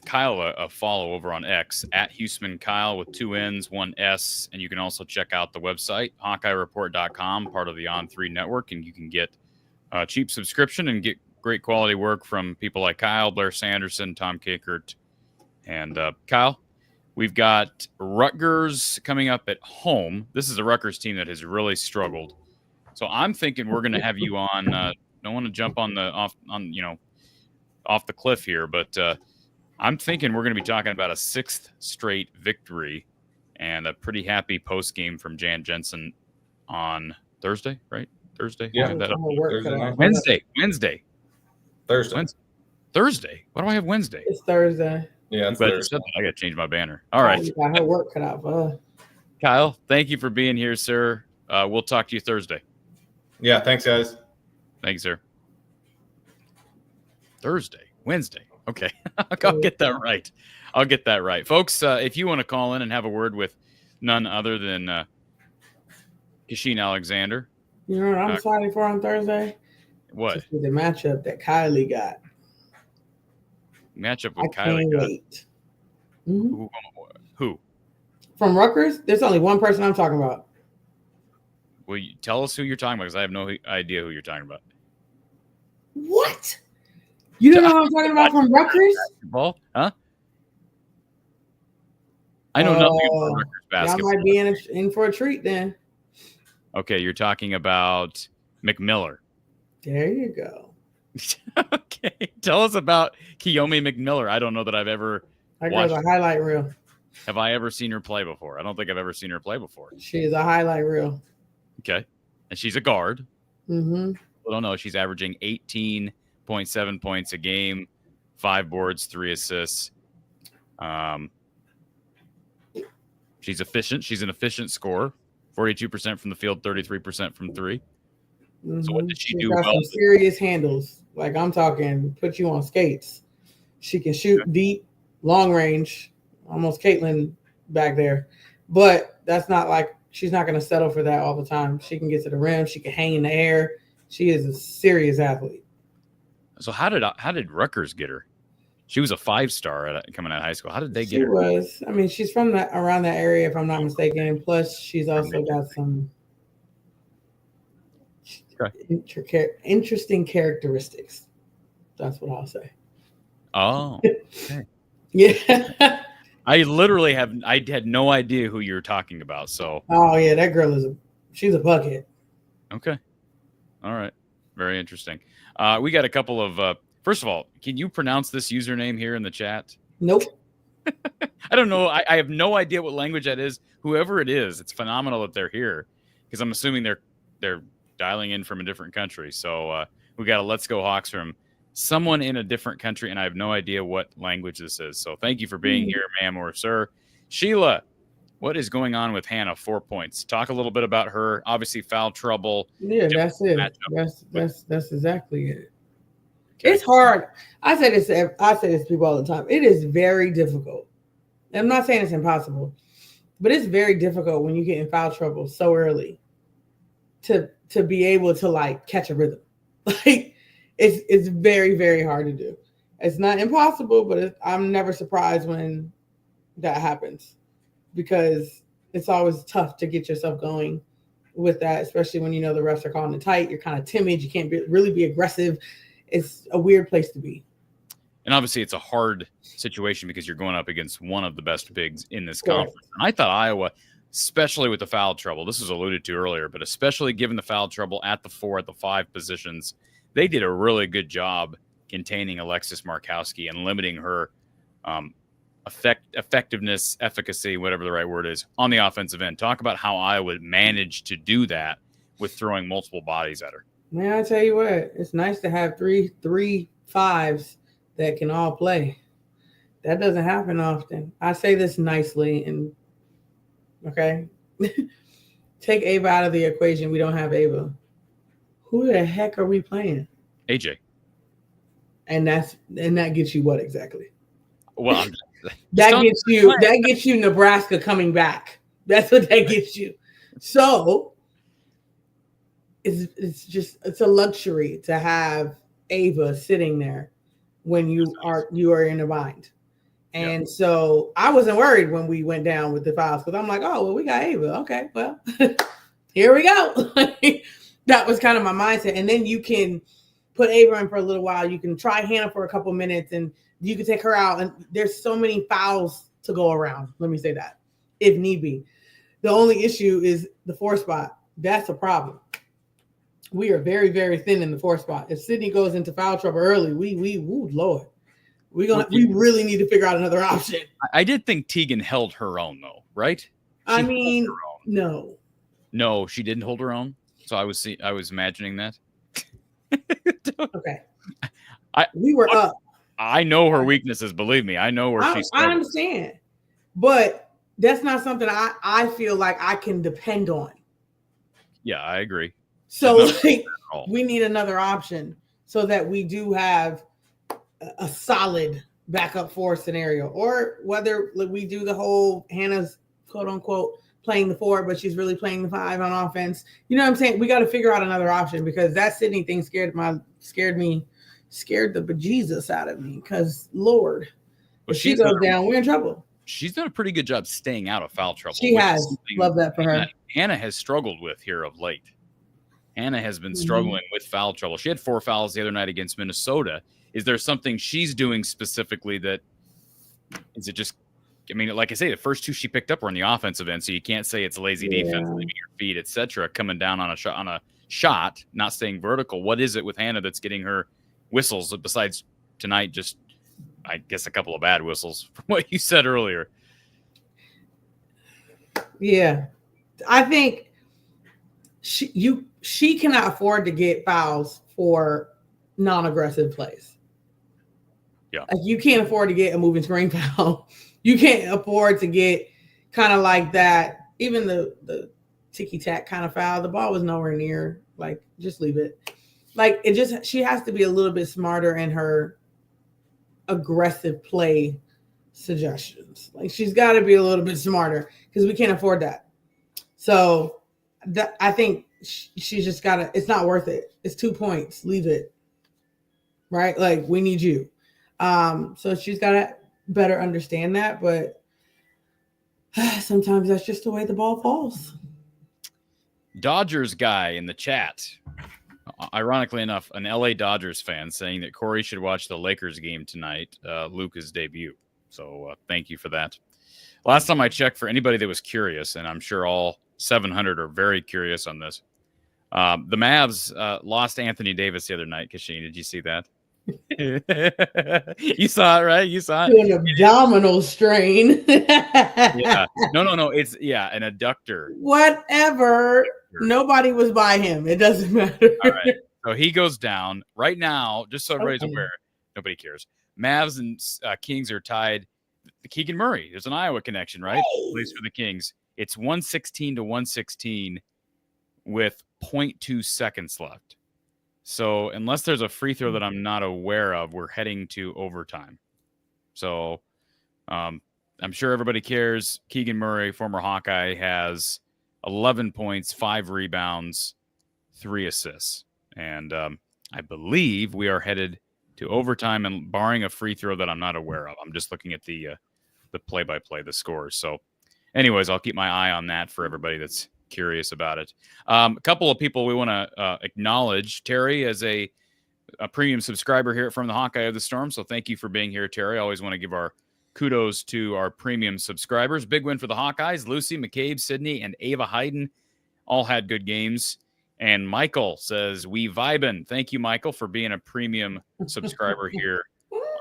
Kyle a follow over on X at Huseman Kyle with 2 N's, 1 S. And you can also check out the website, HawkeyeReport.com, part of the On3 network. And you can get a cheap subscription and get great quality work from people like Kyle, Blair Sanderson, Tom Kakert. And Kyle, we've got Rutgers coming up at home. This is a Rutgers team that has really struggled. So I'm thinking we're going to have you on. Don't want to jump off the cliff here, but I'm thinking we're going to be talking about a 6th straight victory and a pretty happy post game from Jan Jensen on Thursday, right? Thursday? Yeah. Wednesday. Thursday. Why do I have Wednesday? It's Thursday. Yeah, it's Thursday. I got to change my banner. All right. You got her work cut out for her. Kyle, thank you for being here, sir. We'll talk to you Thursday. Yeah, thanks, guys. Thank you, sir. Wednesday. Okay. I'll get that right. Folks, if you want to call in and have a word with none other than Kachine Alexander. You know what I'm excited for on Thursday? What? The matchup that Kylie got. Matchup with I Kylie. can't wait. Mm-hmm. Who? From Rutgers? There's only one person I'm talking about. Will you tell us who you're talking about? Because I have no idea who you're talking about. What? You don't know who I'm talking about from Rutgers? Basketball? Huh? I know nothing about Rutgers basketball. Y'all might be in for a treat then. Okay, you're talking about McMillan. There you go. Okay, tell us about Kiyomi McMillan. I don't know that I've ever That girl's a highlight reel. Have I ever seen her play before? I don't think I've ever seen her play before. She's a highlight reel. Okay, and she's a guard. Mm-hmm. I don't know. She's averaging 18.7 points a game, 5 boards, 3 assists. She's efficient. She's an efficient scorer. 42% from the field, 33% from 3. Mm-hmm. So what did she do got well? Some serious handles. Like I'm talking, put you on skates. She can shoot deep, long range, almost Caitlin back there. But that's not like she's not going to settle for that all the time. She can get to the rim. She can hang in the air. She is a serious athlete. So how did Rutgers get her? She was a 5-star coming out of high school. How did they get She her? was. I mean, she's from around that area, if I'm not mistaken. Plus, she's also got some interesting characteristics. That's what I'll say. Oh, okay. Yeah. I had no idea who you were talking about. So. Oh yeah, that girl she's a bucket. Okay. All right. Very interesting. We got a couple of. First of all, can you pronounce this username here in the chat? Nope. I don't know. I have no idea what language that is. Whoever it is, it's phenomenal that they're here because I'm assuming they're dialing in from a different country. So we got a Let's Go Hawks from someone in a different country, and I have no idea what language this is. So thank you for being here, ma'am or sir. Sheila, What is going on with Hannah? 4 points. Talk a little bit about her. Obviously, foul trouble. Yeah, that's it. Matchup. That's exactly it. Okay. It's hard. I say this to people all the time. It is very difficult. I'm not saying it's impossible, but it's very difficult when you get in foul trouble so early to be able to like catch a rhythm. Like it's very, very hard to do. It's not impossible, but I'm never surprised when that happens, because it's always tough to get yourself going with that, especially when you know the refs are calling it tight. You're kind of timid. You can't really be aggressive. It's a weird place to be. And obviously, it's a hard situation because you're going up against one of the best bigs in this conference. And I thought Iowa, especially with the foul trouble, this was alluded to earlier, but especially given the foul trouble at the 4, at the 5 positions, they did a really good job containing Alexis Markowski and limiting her effectiveness, efficacy, whatever the right word is, on the offensive end. Talk about how Iowa managed to do that with throwing multiple bodies at her. Man, I tell you what, it's nice to have three fives that can all play. That doesn't happen often. I say this nicely, and okay, take Ava out of the equation. We don't have Ava. Who the heck are we playing? AJ. And that gets you what exactly? Well, that gets you Nebraska coming back. That's what that gets you. So it's a luxury to have Ava sitting there when you are in a bind. And so I wasn't worried when we went down with the fouls, because I'm like, oh, well, we got Ava. Okay, well, here we go. That was kind of my mindset. And then you can put Ava in for a little while. You can try Hannah for a couple minutes, and you can take her out. And there's so many fouls to go around. Let me say that, if need be. The only issue is the 4 spot. That's a problem. We are very, very thin in the 4 spot. If Sydney goes into foul trouble early, Lord, we really need to figure out another option. I did think Tegan held her own, though, right? No, she didn't hold her own. So I was imagining that. Okay. We were up. I know her weaknesses. Believe me, I know where she's. I understand, but that's not something I feel like I can depend on. Yeah, I agree. So we need another option so that we do have a solid backup 4 scenario, or whether we do the whole Hannah's quote unquote playing the 4, but she's really playing the 5 on offense. You know what I'm saying? We got to figure out another option, because that Sydney thing scared the bejesus out of me, because Lord, if she goes down, we're in trouble. She's done a pretty good job staying out of foul trouble. She has. Love that for her. Hannah has struggled with here of late. Hannah has been struggling with foul trouble. She had 4 fouls the other night against Minnesota. Is there something she's doing specifically that is it just, I mean, like I say, the first 2 she picked up were on the offensive end, so you can't say it's lazy defense, leaving your feet, etc., coming down on a shot, not staying vertical. What is it with Hannah that's getting her whistles besides tonight? Just, I guess, a couple of bad whistles from what you said earlier. Yeah, I think she cannot afford to get fouls for non-aggressive plays. Yeah, like you can't afford to get a moving screen foul. You can't afford to get kind of like that. Even the ticky-tack kind of foul, the ball was nowhere near. Like, just leave it. Like, she has to be a little bit smarter in her aggressive play suggestions. Like, she's got to be a little bit smarter, because we can't afford that. So I think she's just got to, it's not worth it. It's 2 points. Leave it. Right? Like, we need you. So she's got to better understand that, but sometimes that's just the way the ball falls. Dodgers guy in the chat, ironically enough, an LA Dodgers fan, saying that Corey should watch the Lakers game tonight, Luka's debut. So thank you for that. Last time I checked, for anybody that was curious, and I'm sure all 700 are very curious on this, the Mavs lost Anthony Davis the other night. Kachine, did you see that? You saw it, right? You saw it. An abdominal strain. Yeah. No. It's an adductor. Whatever. Nobody was by him. It doesn't matter. All right. So he goes down right now. Just so everybody's aware, nobody cares. Mavs and Kings are tied Keegan Murray. There's an Iowa connection, right? Hey. Plays for the Kings. It's 116 to 116 with 0.2 seconds left. So unless there's a free throw that I'm not aware of, we're heading to overtime. So I'm sure everybody cares. Keegan Murray, former Hawkeye, has 11 points, 5 rebounds, 3 assists. And I believe we are headed to overtime, and barring a free throw that I'm not aware of. I'm just looking at the play-by-play, the scores. So anyways, I'll keep my eye on that for everybody that's curious about it. A couple of people we want to acknowledge. Terry is a premium subscriber here from the Hawkeye of the Storm, so thank you for being here, Terry. I always want to give our kudos to our premium subscribers. Big win for the Hawkeyes. Lucy, McCabe, Sydney, and Ava Hayden all had good games. And Michael says, we vibin'. Thank you, Michael, for being a premium subscriber here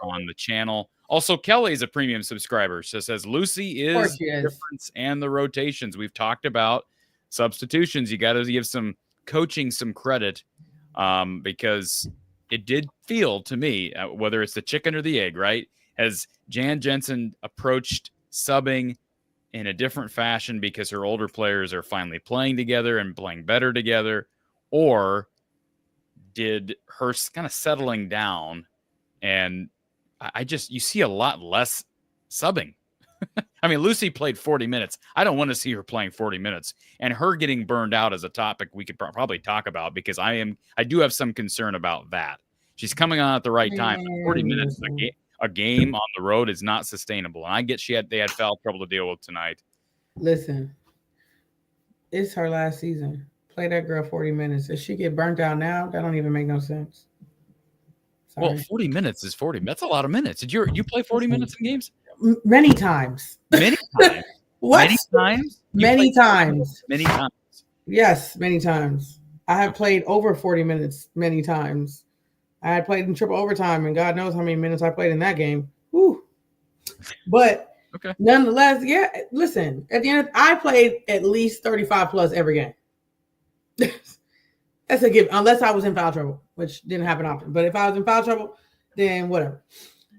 on the channel. Also, Kelly is a premium subscriber. So says Lucy is the difference and the rotations. We've talked about substitutions. You got to give some coaching some credit because it did feel to me, whether it's the chicken or the egg, right? Has Jan Jensen approached subbing in a different fashion because her older players are finally playing together and playing better together? Or did her kind of settling down and you see a lot less subbing. I mean, Lucy played 40 minutes. I don't want to see her playing 40 minutes. And her getting burned out is a topic we could probably talk about because I do have some concern about that. She's coming on at the right time. 40 minutes a game on the road is not sustainable. And I get they had foul trouble to deal with tonight. Listen, it's her last season. Play that girl 40 minutes. If she get burnt out now, that don't even make no sense. Sorry. Well, 40 minutes is 40. That's a lot of minutes. Did you play 40 minutes in games? Many times. Many times. What? Many times? Many times. Many times. Yes, many times. I have played over 40 minutes many times. I had played in triple overtime, and God knows how many minutes I played in that game. Whew. But okay. Nonetheless, yeah, listen, at the end, I played at least 35 plus every game. That's a given, unless I was in foul trouble, which didn't happen often. But if I was in foul trouble, then whatever.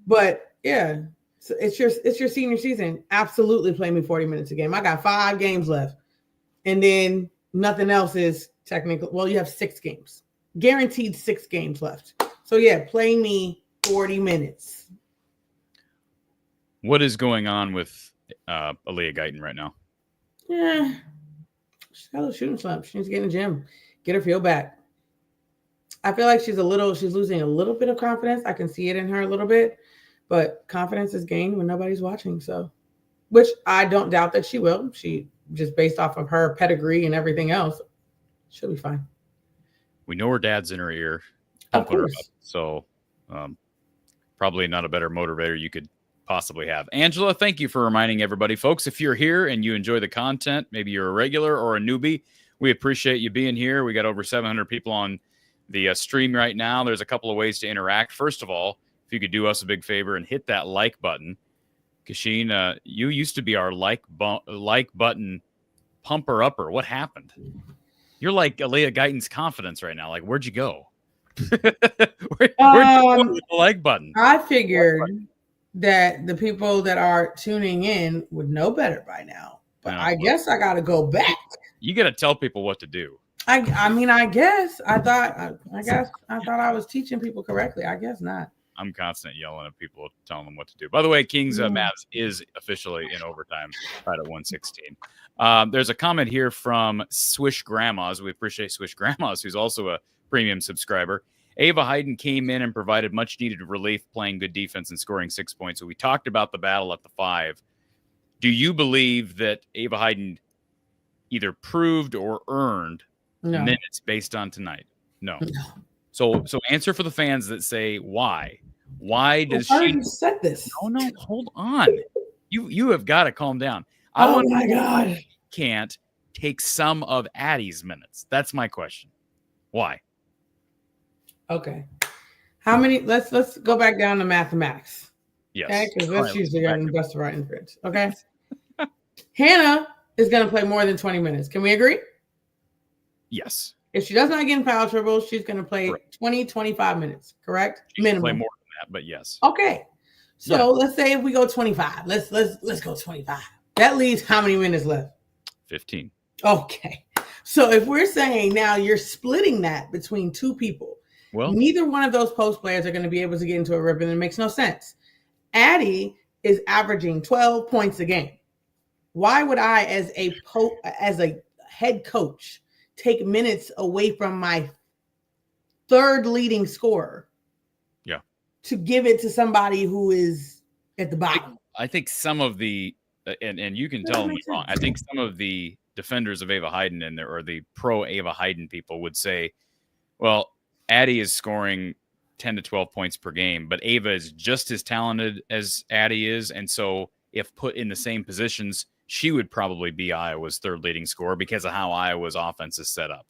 But yeah, so it's your senior season. Absolutely play me 40 minutes a game. I got 5 games left. And then nothing else is technical. Well, you have 6 games. Guaranteed 6 games left. So yeah, play me 40 minutes. What is going on with Aaliyah Guyton right now? Yeah. She's got a little shooting slump. She needs to get in the gym. Get her feel back. I feel like she's losing a little bit of confidence. I can see it in her a little bit, but confidence is gained when nobody's watching. So, which I don't doubt that she will. She just based off of her pedigree and everything else, she'll be fine. We know her dad's in her ear. Of course. Her up, so probably not a better motivator you could possibly have. Angela, thank you for reminding everybody. Folks, if you're here and you enjoy the content, maybe you're a regular or a newbie, we appreciate you being here. We got over 700 people on the stream right now. There's a couple of ways to interact. First of all, if you could do us a big favor and hit that like button. Kachine, you used to be our like button pumper-upper. What happened? You're like Aaliyah Guyton's confidence right now. Like, where'd you go? Where'd you go with the like button? I figured that the people that are tuning in would know better by now. But I guess I got to go back. You got to tell people what to do. I mean, I guess I thought I was teaching people correctly. I guess not. I'm constantly yelling at people, telling them what to do. By the way, Kings Mavs is officially in overtime right at 116. There's a comment here from Swish Grandmas. We appreciate Swish Grandmas, who's also a premium subscriber. Ava Hayden came in and provided much needed relief, playing good defense and scoring 6 points. So we talked about the battle at the 5. Do you believe that Ava Hayden either proved or earned minutes based on tonight? No. So answer for the fans that say why. Why does she said this? No, hold on. You have got to calm down. Oh my God. Can't take some of Addie's minutes. That's my question. Why? Okay. How many? Let's go back down to mathematics. Yes. Okay, because that's usually getting the best of our inference. Okay. Hannah is going to play more than 20 minutes. Can we agree? Yes. If she does not get in foul trouble, she's going to play 20, 25 minutes, correct? She can play more than that, but yes. Okay. So let's say if we go 25, let's go 25. That leaves how many minutes left? 15. Okay. So if we're saying now you're splitting that between two people, well, neither one of those post players are going to be able to get into a rhythm. It makes no sense. Addie is averaging 12 points a game. Why would I, as a head coach, take minutes away from my third leading scorer? Yeah. To give it to somebody who is at the bottom. I think some of the and you can tell me wrong. I think some of the defenders of Ava Hayden or the pro Ava Hayden people would say, well, Addie is scoring 10 to 12 points per game, but Ava is just as talented as Addie is. And so if put in the same positions, she would probably be Iowa's third leading scorer because of how Iowa's offense is set up.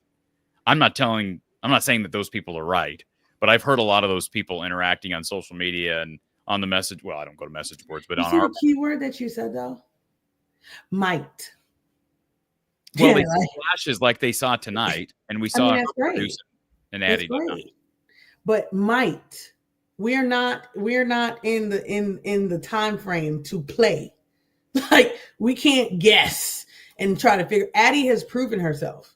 I'm not saying that those people are right, but I've heard a lot of those people interacting on social media and on the message. Well, I don't go to message boards, but on our keyword that you said though, might. Well, they flashes like they saw tonight, and we saw that's great. And Addie great. But might. We're not in the time frame to play. Like we can't guess and try to figure. Addie has proven herself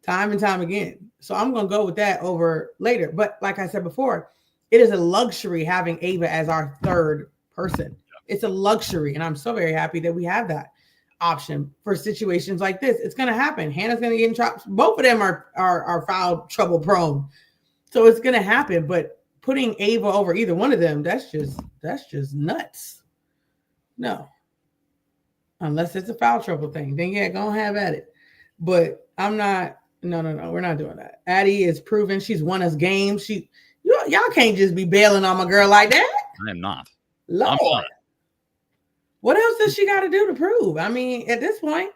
time and time again. So I'm going to go with that over later. But like I said before, it is a luxury having Ava as our third person. It's a luxury. And I'm so very happy that we have that option for situations like this. It's going to happen. Hannah's going to get in trouble. Both of them are foul trouble prone. So it's going to happen. But putting Ava over either one of them, that's just nuts. No. Unless it's a foul trouble thing. Then yeah, go have at it. But I'm not. No, we're not doing that. Addie is proven she's won us games. Y'all can't just be bailing on my girl like that. I am not. Lord. I'm not. What else does she got to do to prove? I mean, at this point.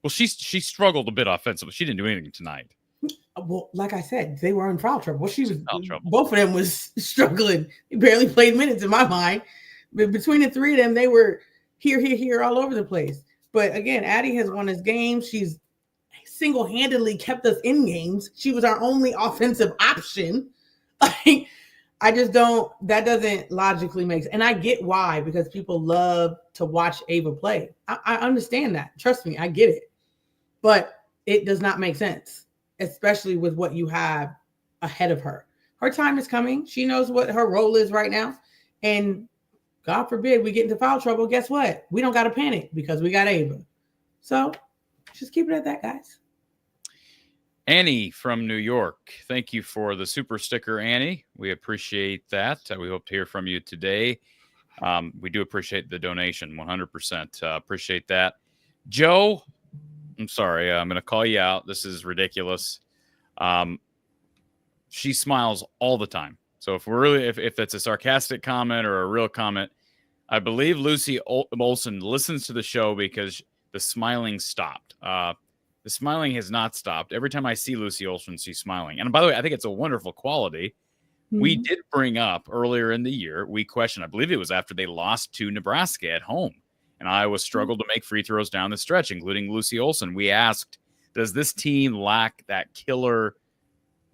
Well, she struggled a bit offensively. She didn't do anything tonight. Well, like I said, they were in foul trouble. Well, she was foul trouble. Both of them was struggling. They barely played minutes in my mind. But between the three of them, they were here, all over the place. But again, Addie has won his game. She's single-handedly kept us in games. She was our only offensive option. Like, I just don't, that doesn't logically make sense. And I get why, because people love to watch Ava play. I understand that. Trust me, I get it. But it does not make sense, especially with what you have ahead of her. Her time is coming. She knows what her role is right now. And God forbid we get into foul trouble. Guess what? We don't got to panic because we got Ava. So just keep it at that, guys. Annie from New York, thank you for the super sticker, Annie. We appreciate that. We hope to hear from you today. We do appreciate the donation, 100%. Appreciate that. Joe, I'm sorry. I'm going to call you out. This is ridiculous. She smiles all the time. So if that's a sarcastic comment or a real comment, I believe Lucy Olsen listens to the show because the smiling stopped. The smiling has not stopped. Every time I see Lucy Olsen, she's smiling. And by the way, I think it's a wonderful quality. Mm-hmm. We did bring up earlier in the year, we questioned, I believe it was after they lost to Nebraska at home. And Iowa struggled to make free throws down the stretch, including Lucy Olsen. We asked, does this team lack that killer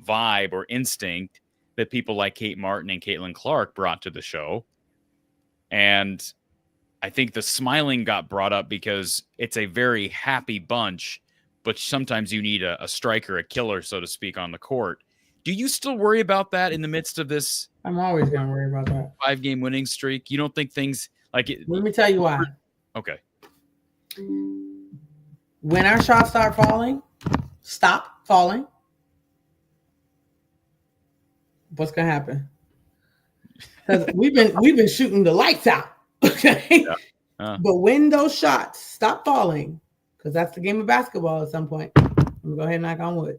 vibe or instinct that people like Kate Martin and Caitlin Clark brought to the show? And I think the smiling got brought up because it's a very happy bunch, but sometimes you need a striker, a killer, so to speak, on the court. Do you still worry about that in the midst of this? I'm always going to worry about that. 5-game winning streak. You don't think things like it? Let me tell you why. Okay. When our shots start falling, stop falling. What's going to happen? Because we've been shooting the lights out. Okay. Yeah. But when those shots stop falling, because that's the game of basketball at some point, I'm going to go ahead and knock on wood.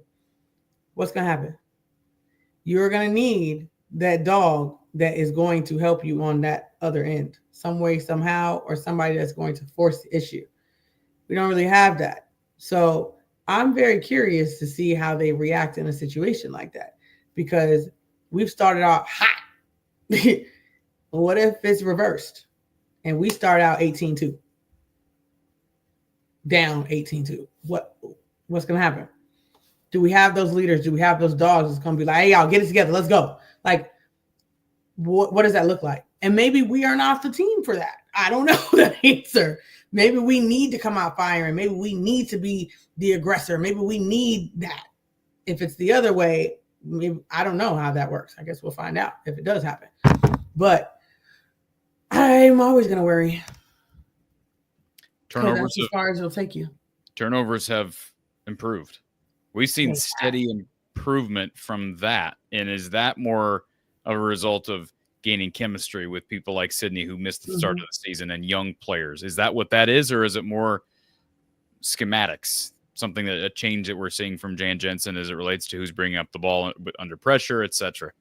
What's going to happen? You're going to need that dog that is going to help you on that other end, some way, somehow, or somebody that's going to force the issue. We don't really have that. So I'm very curious to see how they react in a situation like that, because we've started out hot. What if it's reversed and we start out 18-2? Down 18-2. What's going to happen? Do we have those leaders? Do we have those dogs that's going to be like, hey, y'all, get it together. Let's go. Like, what does that look like? And maybe we are not the team for that. I don't know the answer. Maybe we need to come out firing. Maybe we need to be the aggressor. Maybe we need that. If it's the other way, maybe, I don't know how that works. I guess we'll find out if it does happen. But I'm always going to worry. Turnovers That's as far as it'll take you. Turnovers have improved. We've seen steady improvement from that. And is that more of a result of gaining chemistry with people like Sydney who missed the start of the season and young players? Is that what that is? Or is it more schematics? Something that a change that we're seeing from Jan Jensen as it relates to who's bringing up the ball under pressure, etc.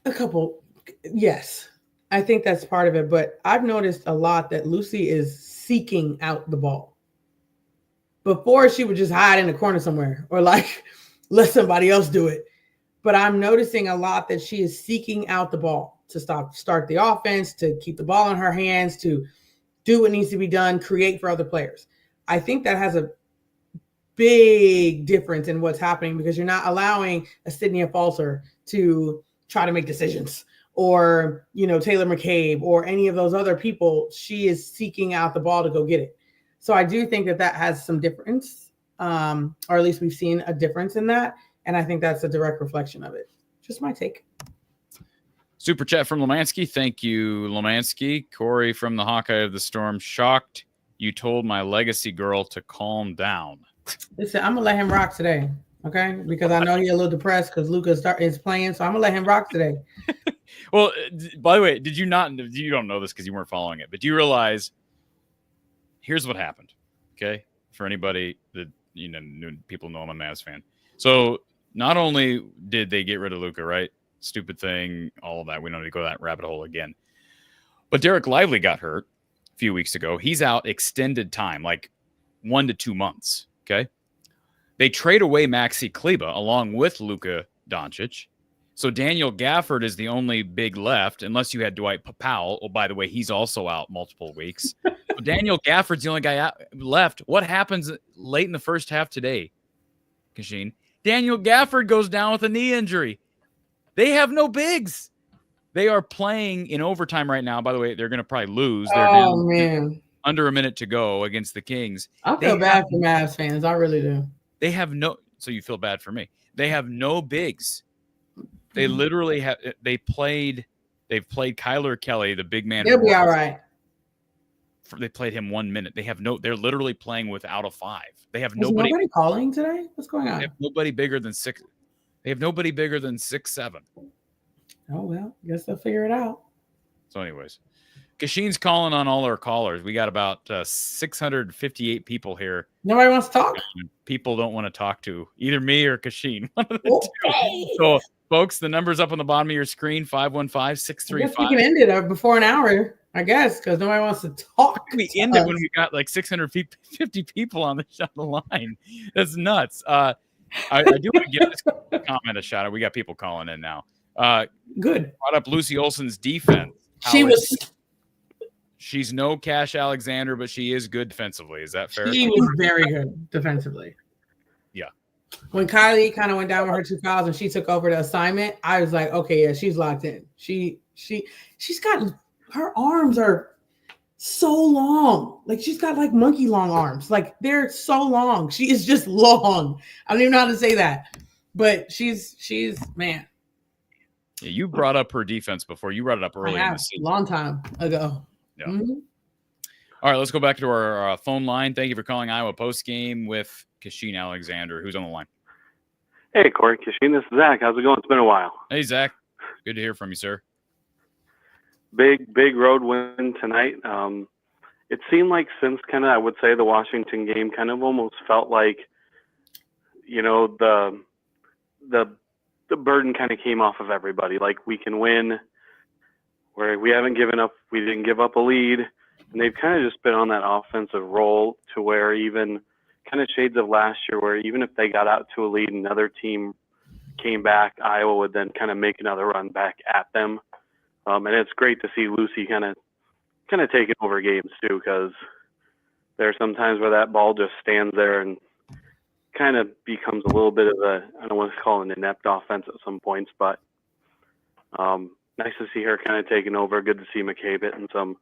A couple. Yes. I think that's part of it. But I've noticed a lot that Lucy is seeking out the ball. Before, she would just hide in the corner somewhere or like let somebody else do it. But I'm noticing a lot that she is seeking out the ball to start the offense, to keep the ball in her hands, to do what needs to be done, create for other players. I think that has a big difference in what's happening because you're not allowing a Sydney Falser to try to make decisions or, Taylor McCabe or any of those other people. She is seeking out the ball to go get it. So I do think that has some difference, or at least we've seen a difference in that. And I think that's a direct reflection of it. Just my take. Super chat from Lemansky. Thank you, Lemansky. Corey from the Hawkeye of the Storm. Shocked you told my legacy girl to calm down. Listen, I'm going to let him rock today, okay? Because I know he's a little depressed because Luka is playing, so I'm going to let him rock today. Well, by the way, you don't know this because you weren't following it, but do you realize here's what happened, okay? For anybody that, people know I'm a Mavs fan. So not only did they get rid of Luka, right? Stupid thing, all of that. We don't need to go that rabbit hole again. But Derek Lively got hurt a few weeks ago. He's out extended time, like 1 to 2 months. Okay. They trade away Maxi Kleba along with Luka Doncic. So Daniel Gafford is the only big left, unless you had Dwight Powell. Oh, by the way, he's also out multiple weeks. But Daniel Gafford's the only guy left. What happens late in the first half today, Kachine? Daniel Gafford goes down with a knee injury. They have no bigs. They are playing in overtime right now. By the way, they're going to probably lose. They're down man. Under a minute to go against the Kings. I feel bad for Mavs fans. I really do. They have no – so you feel bad for me. They have no bigs. They literally have – they've played Kyler Kelly, the big man. They'll be all right. They played him 1 minute. They're literally playing without a five. They have nobody calling today? What's going on? They have nobody bigger than 6'7". Oh, well, I guess they'll figure it out. So anyways, Kachine's calling on all our callers. We got about 658 people here. Nobody wants to talk? People don't want to talk to either me or Kachine. Okay. So, folks, the number's up on the bottom of your screen, 515-635. I guess we can end it before an hour, I guess, because nobody wants to talk. We ended when we got like 650 people on the line. That's nuts. I do want to give this comment a shout out. We got people calling in now. Good. Brought up Lucy Olsen's defense. She's no Cash Alexander, but she is good defensively. Is that fair? She was very good defensively. Yeah. When Kylie kind of went down with her 2 fouls and she took over the assignment, I was like, okay, yeah, she's locked in. She's got, her arms are so long. Like she's got like monkey long arms. Like they're so long. She is just long. I don't even know how to say that, but she's man. Yeah, you brought up her defense before. You brought it up early in the season. A long time ago. Yeah. Mm-hmm. All right, let's go back to our phone line. Thank you for calling Iowa Postgame with Kachine Alexander, who's on the line. Hey, Corey, Kachine, this is Zach. How's it going? It's been a while. Hey, Zach. Good to hear from you, sir. Big road win tonight. It seemed like since I would say the Washington game kind of almost felt like, the burden kind of came off of everybody. Like we can win, where we haven't given up. We didn't give up a lead, and they've kind of just been on that offensive roll to where even kind of shades of last year, where even if they got out to a lead, another team came back, Iowa would then kind of make another run back at them. And it's great to see Lucy kind of taking over games too, because there are some times where that ball just stands there and kind of becomes a little bit of I don't want to call it an inept offense at some points, but nice to see her kind of taking over. Good to see McCabe hitting some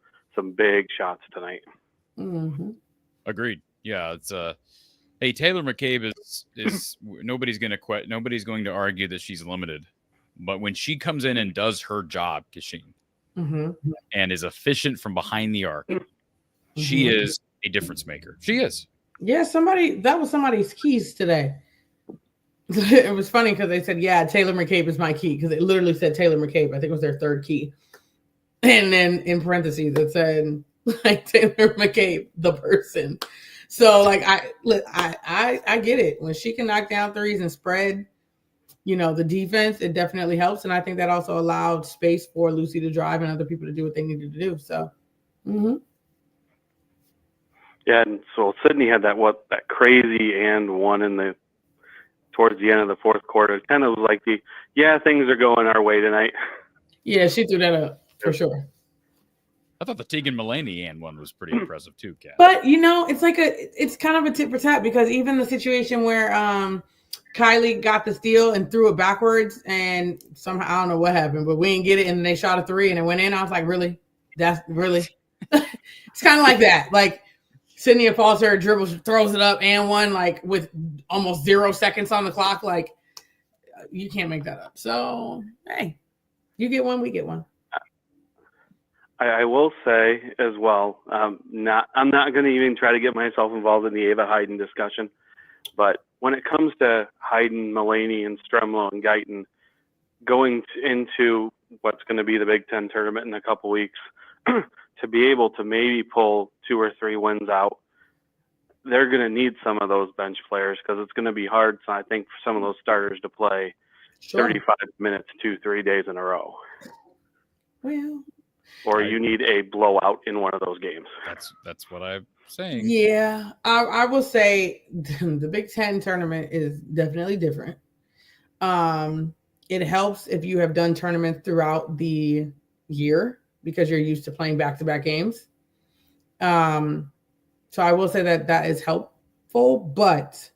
big shots tonight. Mm-hmm. Agreed. Yeah, it's hey, Taylor McCabe is nobody's going to argue that she's limited. But when she comes in and does her job, Kachine, and is efficient from behind the arc, she is a difference maker. She is. Yeah, that was somebody's keys today. It was funny because they said, yeah, Taylor McCabe is my key, because it literally said Taylor McCabe. I think it was their third key. And then in parentheses, it said, like, Taylor McCabe, the person. So, like, I get it. When she can knock down threes and spread, the defense, it definitely helps. And I think that also allowed space for Lucy to drive and other people to do what they needed to do. So, Yeah, and so Sydney had that crazy and one towards the end of the fourth quarter. It kind of was like things are going our way tonight. Yeah, she threw that up for sure. I thought the Tegan Mulaney and one was pretty impressive too, Kat. But it's kind of a tit for tat, because even the situation where Kylie got the steal and threw it backwards, and somehow I don't know what happened, but we didn't get it, and they shot a three and it went in. I was like, really? That's really? It's kind of like that. Like, Sydney Falter dribbles, throws it up, and one, like, with almost 0 seconds on the clock. Like, you can't make that up. So, hey, you get one, we get one. I will say as well, I'm not going to even try to get myself involved in the Ava Hayden discussion, but when it comes to Hayden, Mulaney, and Stremlo and Guyton going into what's going to be the Big Ten tournament in a couple weeks, to be able to maybe pull 2 or 3 wins out, they're going to need some of those bench players, because it's going to be hard, I think, for some of those starters to play 35 minutes 2-3 days in a row. Well, or you need a blowout in one of those games. That's what I'm saying. Yeah, I will say the Big Ten tournament is definitely different. It helps if you have done tournaments throughout the year, because you're used to playing back-to-back games. So I will say that is helpful, but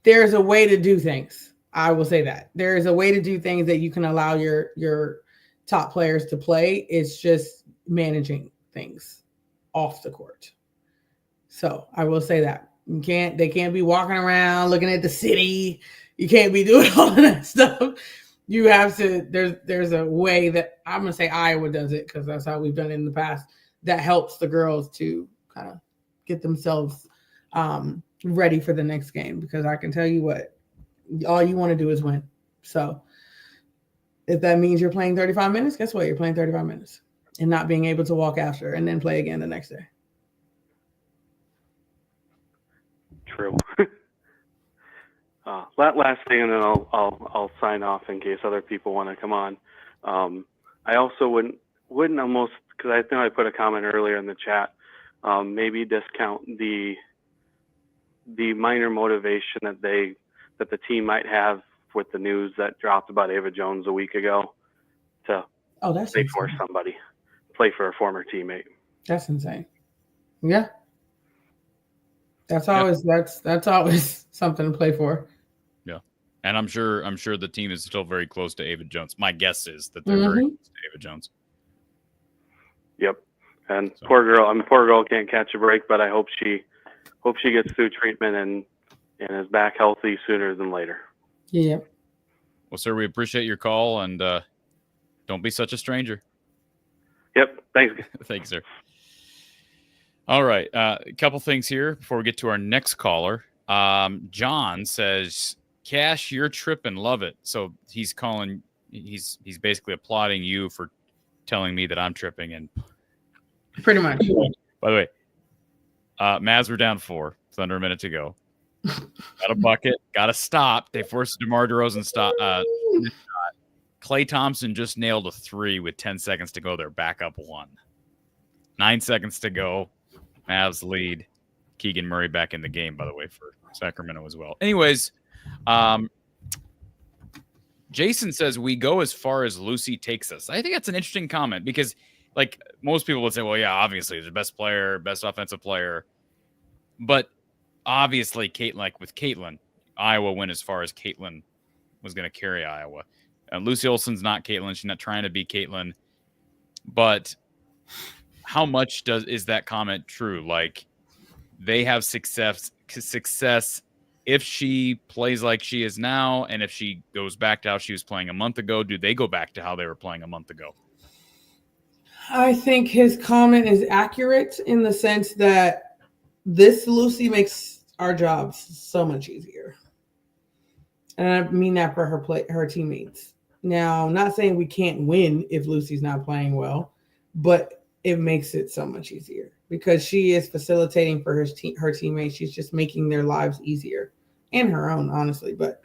there's a way to do things. I will say that. There is a way to do things that you can allow your top players to play. It's just managing things off the court. So I will say that. They can't be walking around looking at the city. You can't be doing all of that stuff. You have to, there's a way that I'm going to say Iowa does it, because that's how we've done it in the past, that helps the girls to kind of get themselves ready for the next game. Because I can tell you what, all you want to do is win. So if that means you're playing 35 minutes, guess what? You're playing 35 minutes and not being able to walk after and then play again the next day. True. Last thing, and then I'll sign off in case other people want to come on. I also wouldn't almost, because I think I put a comment earlier in the chat, maybe discount the minor motivation that the team might have with the news that dropped about Ava Jones a week ago to play for somebody, play for a former teammate. That's insane. Yeah. That's always that's always something to play for. Yeah. And I'm sure the team is still very close to Ava Jones. My guess is that they're very close to Ava Jones. Yep. And poor girl can't catch a break, but I hope she gets through treatment and is back healthy sooner than later. Yeah. Well, sir, we appreciate your call, and don't be such a stranger. Yep. Thanks. Thanks, sir. All right. A couple things here before we get to our next caller. John says, Cash, you're tripping. Love it. So he's basically applauding you for telling me that I'm tripping. And pretty much. By the way, Mavs were down 4. It's under a minute to go. Got a bucket. Got a stop. They forced DeMar DeRozan stop. Klay Thompson just nailed a 3 with 10 seconds to go. They're back up 1. 9 seconds to go. Mavs lead. Keegan Murray back in the game, by the way, for Sacramento as well. Anyways, Jason says we go as far as Lucy takes us. I think that's an interesting comment, because, like, most people would say, well, yeah, obviously the best player, best offensive player. But obviously, with Caitlin, Iowa went as far as Caitlin was going to carry Iowa. And Lucy Olsen's not Caitlin. She's not trying to be Caitlin. But how much is that comment true? Like, they have success if she plays like she is now, and if she goes back to how she was playing a month ago, do they go back to how they were playing a month ago? I think his comment is accurate in the sense that this Lucy makes our jobs so much easier. And I mean that for her teammates. Now, I'm not saying we can't win if Lucy's not playing well, but it makes it so much easier because she is facilitating for her teammates. She's just making their lives easier and her own, honestly. But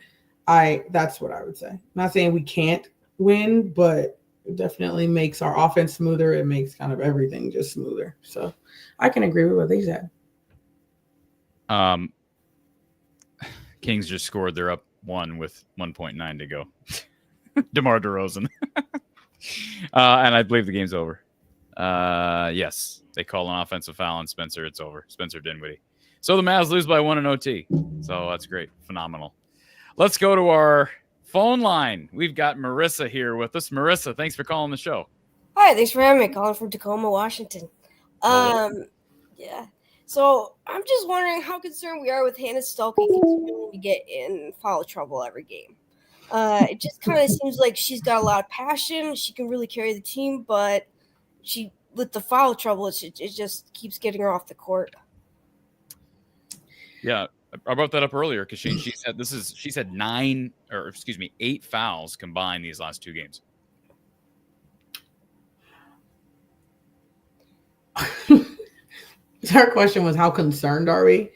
that's what I would say. I'm not saying we can't win, but it definitely makes our offense smoother. It makes kind of everything just smoother. So I can agree with what they said. Kings just scored. They're up 1 with 1.9 to go. DeMar DeRozan. And I believe the game's over. Yes, they call an offensive foul on Spencer. It's over. Spencer Dinwiddie. So the Mavs lose by 1 in OT. So that's great. Phenomenal. Let's go to our phone line. We've got Marissa here with us. Marissa, thanks for calling the show. Hi, thanks for having me. Calling from Tacoma, Washington. Yeah. So I'm just wondering how concerned we are with Hannah Stuelke continuing to get in foul trouble every game. It just kind of seems like she's got a lot of passion. She can really carry the team, but with the foul trouble, it just keeps getting her off the court. Yeah, I brought that up earlier because she's had 8 fouls combined these last 2 games. Her question was, how concerned are we?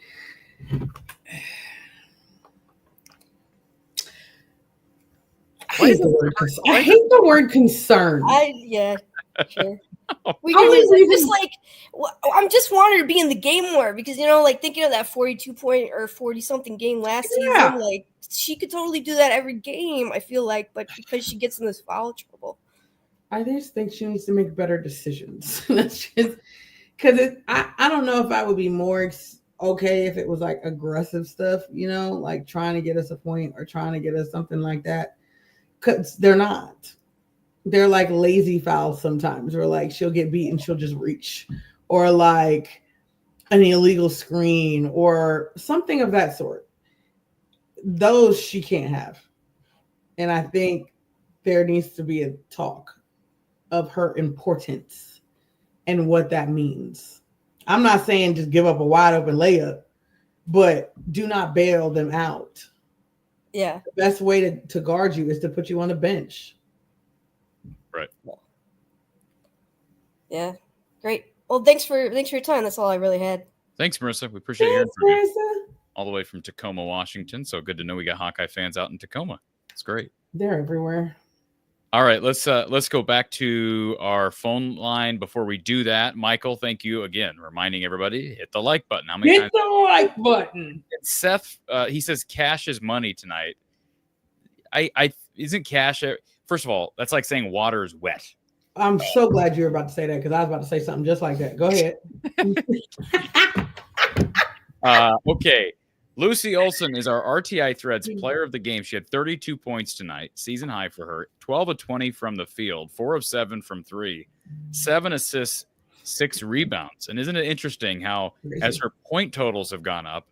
I hate the word concerned. Yeah, sure. I'm just wanted to be in the game more because, thinking of that 42-point or 40-something game last season, like she could totally do that every game, I feel like, but because she gets in this foul trouble. I just think she needs to make better decisions. That's just because I don't know if I would be more okay if it was like aggressive stuff, like trying to get us a point or trying to get us something like that. Because they're not. They're like lazy fouls sometimes, or like she'll get beat and she'll just reach, or like an illegal screen or something of that sort. Those she can't have. And I think there needs to be a talk of her importance and what that means. I'm not saying just give up a wide open layup, but do not bail them out. Yeah. The best way to guard you is to put you on the bench. Right. Yeah. Great. Well, thanks for your time. That's all I really had. Thanks, Marissa. We appreciate hearing from you. All the way from Tacoma, Washington. So good to know we got Hawkeye fans out in Tacoma. It's great. They're everywhere. All right, let's go back to our phone line. Before we do that, Michael, thank you again, reminding everybody hit the like button. Hit the like button. Seth, he says cash is money tonight. I isn't cash. First of all, that's like saying water is wet. I'm so glad you were about to say that because I was about to say something just like that. Go ahead. Okay. Lucy Olsen is our RTI Threads player of the game. She had 32 points tonight, season high for her. 12 of 20 from the field, 4 of 7 from 3, 7 assists, 6 rebounds. And isn't it interesting how, as her point totals have gone up,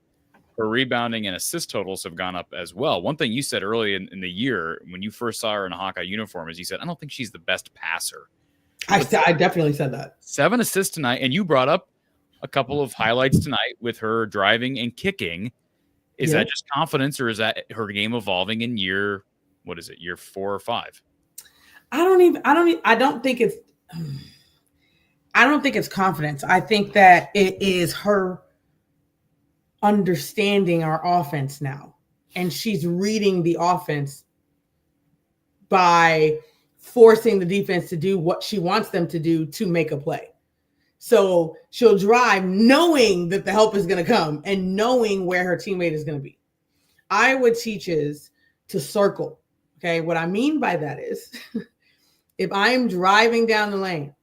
her rebounding and assist totals have gone up as well? One thing you said early in the year when you first saw her in a Hawkeye uniform is you said, I don't think she's the best passer. I definitely said that. 7 assists tonight, and you brought up a couple of highlights tonight with her driving and kicking. Is that just confidence, or is that her game evolving in year 4 or 5? I don't think it's confidence. I think that it is her understanding our offense now. And she's reading the offense by forcing the defense to do what she wants them to do to make a play. So she'll drive knowing that the help is going to come and knowing where her teammate is going to be. I would teach is to circle. Okay. What I mean by that is if I am driving down the lane,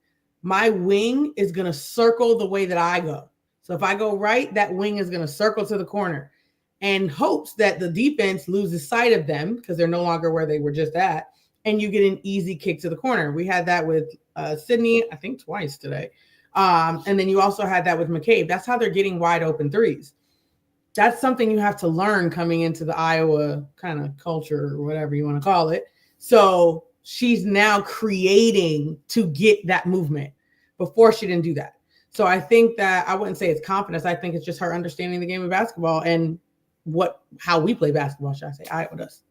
my wing is going to circle the way that I go. So if I go right, that wing is going to circle to the corner and hopes that the defense loses sight of them because they're no longer where they were just at and you get an easy kick to the corner. We had that with Sydney, I think twice today. And then you also had that with McCabe. That's how they're getting wide open threes. That's something you have to learn coming into the Iowa kind of culture or whatever you want to call it. So she's now creating to get that movement. Before she didn't do that. So I think that I wouldn't say it's confidence. I think it's just her understanding the game of basketball and how we play basketball, should I say, Iowa does.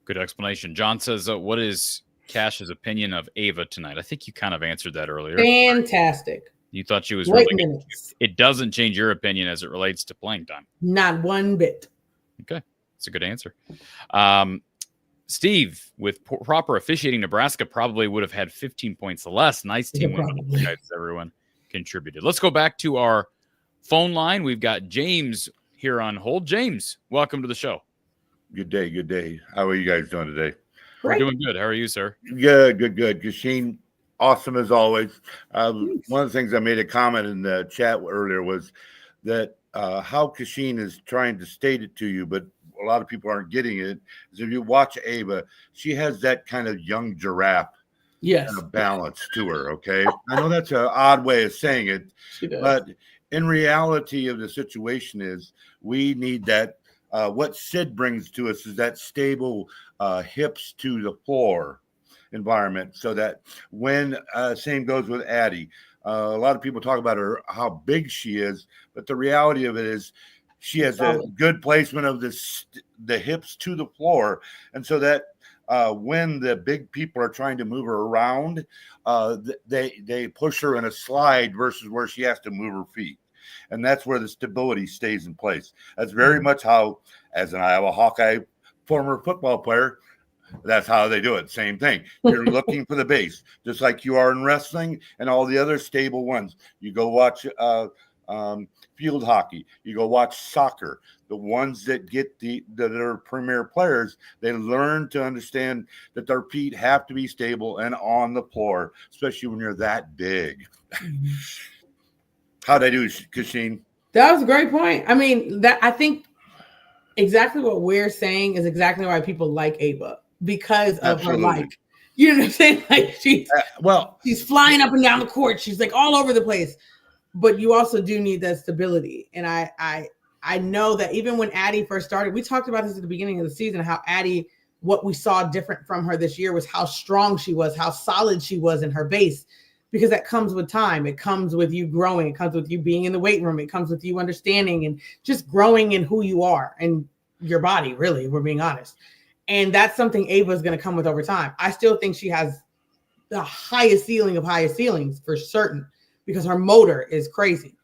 Good explanation. John says, what is Cash's opinion of Ava tonight? I think you kind of answered that earlier. Fantastic. You thought she was Great really minutes. good. It doesn't change your opinion as it relates to playing time. Not one bit. Okay. That's a good answer. Steve, with proper officiating, Nebraska probably would have had 15 points less. Nice team win. Everyone contributed. Let's go back to our phone line. We've got James here on hold. James, welcome to the show. Good day. Good day. How are you guys doing today? We're doing good. How are you, sir? Good. Kachine, awesome as always. One of the things I made a comment in the chat earlier was that how Kachine is trying to state it to you, but a lot of people aren't getting it, is if you watch Ava, she has that kind of young giraffe kind of balance to her, okay? I know that's an odd way of saying it, but in reality of the situation is we need that. What Sid brings to us is that stable hips to the floor environment, so that when same goes with Addie. A lot of people talk about her, how big she is, but the reality of it is she has a good placement of the hips to the floor, and so that when the big people are trying to move her around, they push her in a slide versus where she has to move her feet. And that's where the stability stays in place. That's very much how, as an Iowa Hawkeye former football player, that's how they do it. Same thing. You're looking for the base, just like you are in wrestling and all the other stable ones. You go watch field hockey. You go watch soccer. The ones that get that are premier players, they learn to understand that their feet have to be stable and on the floor, especially when you're that big. How'd I do, Kachine? That was a great point. I mean, I think exactly what we're saying is exactly why people like Ava, because of her you know what I'm saying? Like she's flying up and down the court. She's like all over the place. But you also do need that stability. And I know that even when Addie first started, we talked about this at the beginning of the season, how Addie, what we saw different from her this year was how strong she was, how solid she was in her base. Because that comes with time. It comes with you growing. It comes with you being in the weight room. It comes with you understanding and just growing in who you are and your body, really, if we're being honest. And that's something Ava is going to come with over time. I still think she has the highest ceiling of highest ceilings for certain because her motor is crazy.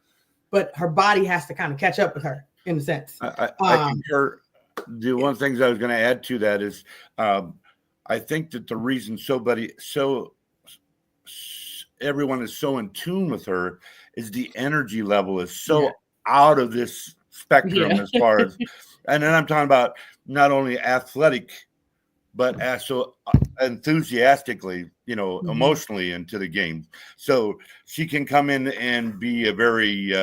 But her body has to kind of catch up with her in a sense. I concur. The one of the things I was going to add to that is I think that the reason everyone is so in tune with her is the energy level is so out of this spectrum as far as, and then I'm talking about not only athletic, but also enthusiastically, emotionally into the game. So she can come in and be a very,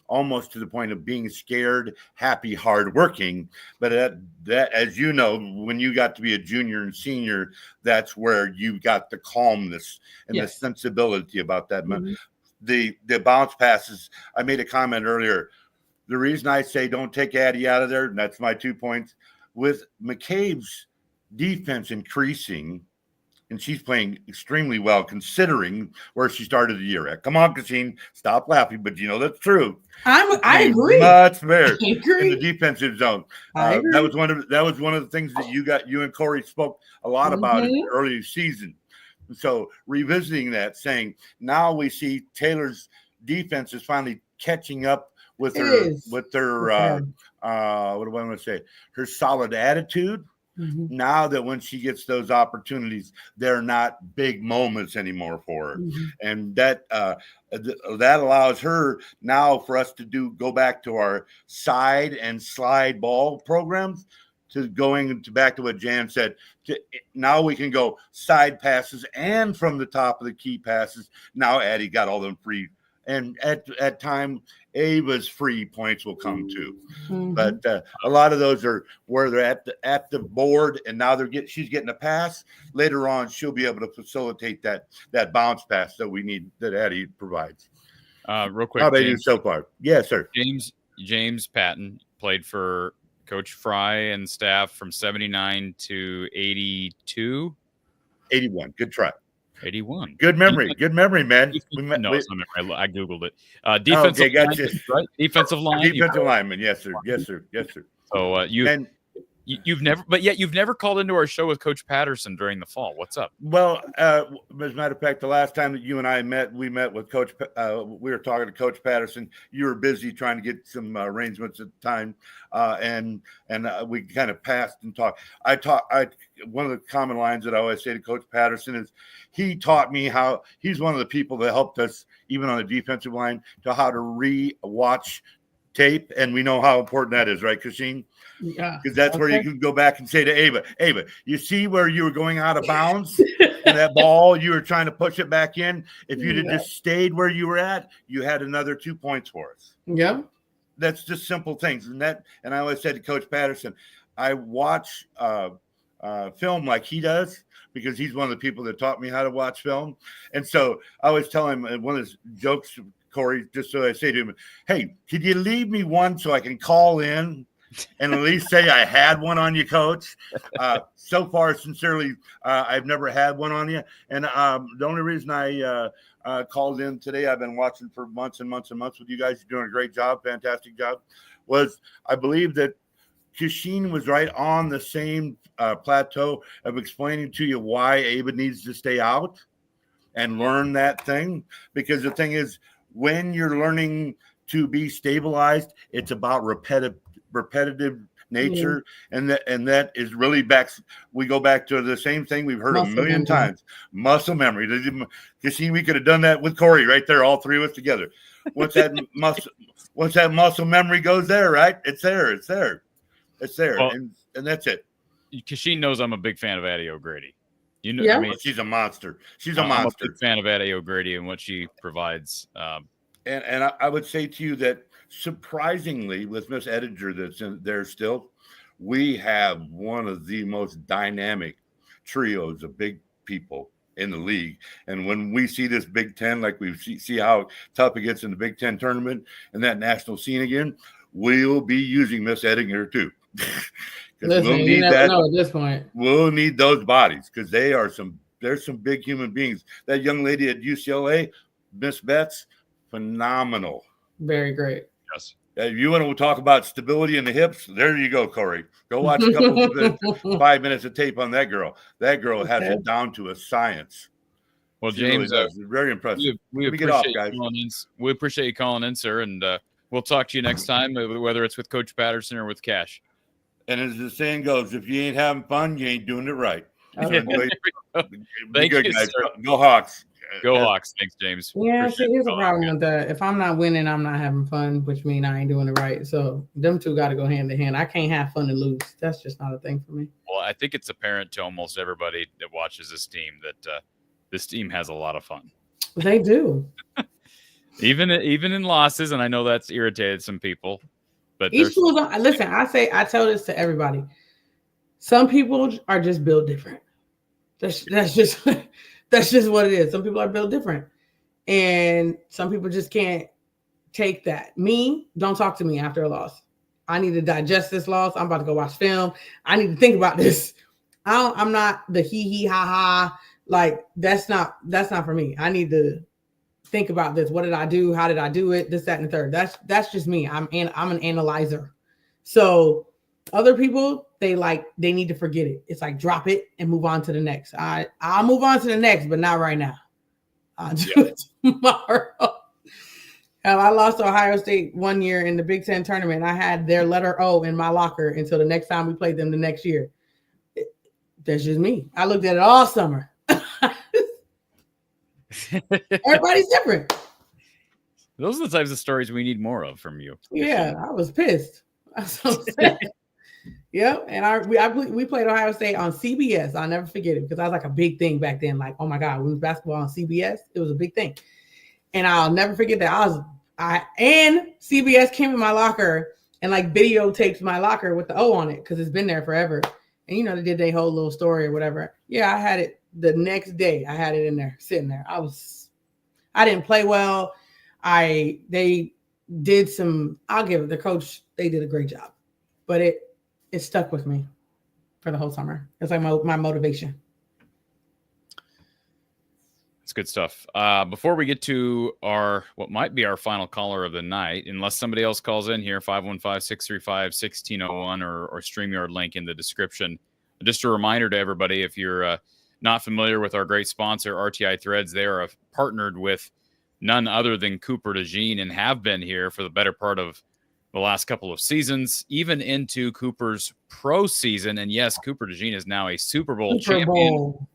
almost to the point of being scared, happy, hardworking. But that, as you know, when you got to be a junior and senior, that's where you got the calmness and the sensibility about that. Mm-hmm. The bounce passes. I made a comment earlier. The reason I say don't take Addie out of there, and that's my 2 points, with McCabe's defense increasing, and she's playing extremely well considering where she started the year at. Come on, Kachine, stop laughing, but that's true. I agree. Much better in the defensive zone. That was one of the things that you and Corey spoke a lot about in the early season. So revisiting that, saying now we see Taylor's defense is finally catching up with her what do I want to say? Her solid attitude. Mm-hmm. Now that when she gets those opportunities, they're not big moments anymore for her. Mm-hmm. And that allows her now for us to go back to our side and slide ball programs, to back to what Jan said. Now we can go side passes and from the top of the key passes. Now Addie got all them free And at time, Ava's free points will come too. Mhm. But a lot of those are where they're at the board, and now she's getting a pass. Later on, she'll be able to facilitate that bounce pass that we need, that Addie provides. Real quick, How they do so far? Yes, sir. James Patton played for Coach Fry and staff from 79 to 82. 81. Good try. 81. Good memory. Good memory, man. It's not memory. I Googled it. Defensive gotcha. lineman, right? Defensive line. Defensive lineman. Yes, sir. Yes, sir. Yes, sir. So you've never called into our show with Coach Patterson during the fall. What's up? Well, as a matter of fact, the last time that you and I met, we met with Coach. We were talking to Coach Patterson. You were busy trying to get some arrangements at the time, and we kind of passed and talked. One of the common lines that I always say to Coach Patterson is, he taught me how he's one of the people that helped us, even on the defensive line, to how to re-watch tape, and we know how important that is, right, Kachine? Yeah, because that's where you can go back and say to Ava, you see where you were going out of bounds and that ball, you were trying to push it back in. If you'd have just stayed where you were at, you had another 2 points for us. Yeah. That's just simple things. And I always said to Coach Patterson, I watch film like he does, because he's one of the people that taught me how to watch film. And so I always tell him, one of his jokes, Corey, just so I say to him, hey, could you leave me one so I can call in and at least say I had one on you, Coach? So far, sincerely, I've never had one on you. And the only reason I called in today, I've been watching for months and months and months with you guys. You're doing a great job, fantastic job. Was I believe that Kachine was right on the same plateau of explaining to you why Ava needs to stay out and learn that thing. Because the thing is, when you're learning to be stabilized, it's about repetitive nature, and that is really back. We go back to the same thing we've heard a million times: muscle memory. Kachine, we could have done that with Corey right there, all three of us together. Once that muscle memory goes there, right? It's there. Well, and that's it. Kachine knows I'm a big fan of Addie O'Grady. I mean, she's a monster. I'm a big fan of Addie O'Grady and what she provides. And I would say to you that, surprisingly, with Miss Edinger that's in there still, we have one of the most dynamic trios of big people in the league. And when we see this Big Ten, like we see how tough it gets in the Big Ten tournament and that national scene again, we'll be using Miss Edinger too. Listen, we'll need that. Know at this point. We'll need those bodies, because there's some big human beings. That young lady at UCLA, Miss Betts, phenomenal. Very great. Yes. If you want to talk about stability in the hips, there you go, Corey. Go watch a couple 5 minutes of tape on that girl. That girl has it down to a science. Well, she James, really very impressive. We appreciate we appreciate you calling in, sir, and we'll talk to you next time, whether it's with Coach Patterson or with Cash. And as the saying goes, if you ain't having fun, you ain't doing it right. Thank you, guys. Sir. Go Hawks. Go Hawks. Thanks, James. Yeah, here's the problem with that. If I'm not winning, I'm not having fun, which means I ain't doing it right. So them two got to go hand in hand. I can't have fun and lose. That's just not a thing for me. Well, I think it's apparent to almost everybody that watches this team that this team has a lot of fun. They do. even in losses, and I know that's irritated some people. But each school, listen, I tell this to everybody. Some people are just built different. That's just what it is. Some people are built different, and some people just can't take that. Me, don't talk to me after a loss. I need to digest this loss. I'm about to go watch film. I need to think about this. I'm not the hee ha ha. Like that's not for me. I need to think about this. What did I do? How did I do it? This, that, and the third. That's just me. I'm an analyzer. So other people, they need to forget it. It's like drop it and move on to the next. I'll move on to the next, but not right now. I'll do it tomorrow. I lost to Ohio State one year in the Big Ten tournament. I had their letter O in my locker until the next time we played them the next year. That's just me. I looked at it all summer. Everybody's different. Those are the types of stories we need more of from you. Yeah, I was pissed. Yeah, and we played Ohio State on CBS. I'll never forget it because that was like a big thing back then. Like, oh my God, women's basketball on CBS. It was a big thing. And I'll never forget that. And CBS came in my locker and like videotaped my locker with the O on it because it's been there forever. And you know, they did their whole little story or whatever. Yeah, I had it the next day. I had it in there, sitting there. I didn't play well. They did some, I'll give it, the coach, they did a great job. But it stuck with me for the whole summer. It's like my motivation. It's good stuff. Before we get to what might be our final caller of the night, unless somebody else calls in here, 515-635-1601 or StreamYard link in the description. Just a reminder to everybody, if you're not familiar with our great sponsor, RTI Threads, they are partnered with none other than Cooper DeJean and have been here for the better part of the last couple of seasons, even into Cooper's pro season. And yes, Cooper DeJean is now a Super Bowl champion.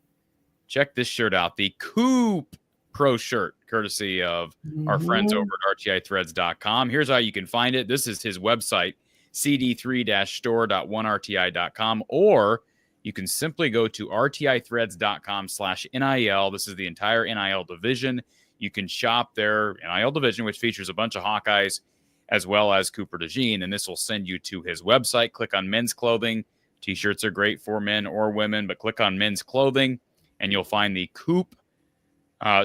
Check this shirt out, the Coop Pro shirt, courtesy of our friends over at RTIthreads.com. Here's how you can find it. This is his website, cd3-store.1rti.com, or you can simply go to rtithreads.com/NIL. This is the entire NIL division. You can shop their NIL division, which features a bunch of Hawkeyes as well as Cooper DeJean, and this will send you to his website. Click on men's clothing. T-shirts are great for men or women, but click on men's clothing, and you'll find the Coop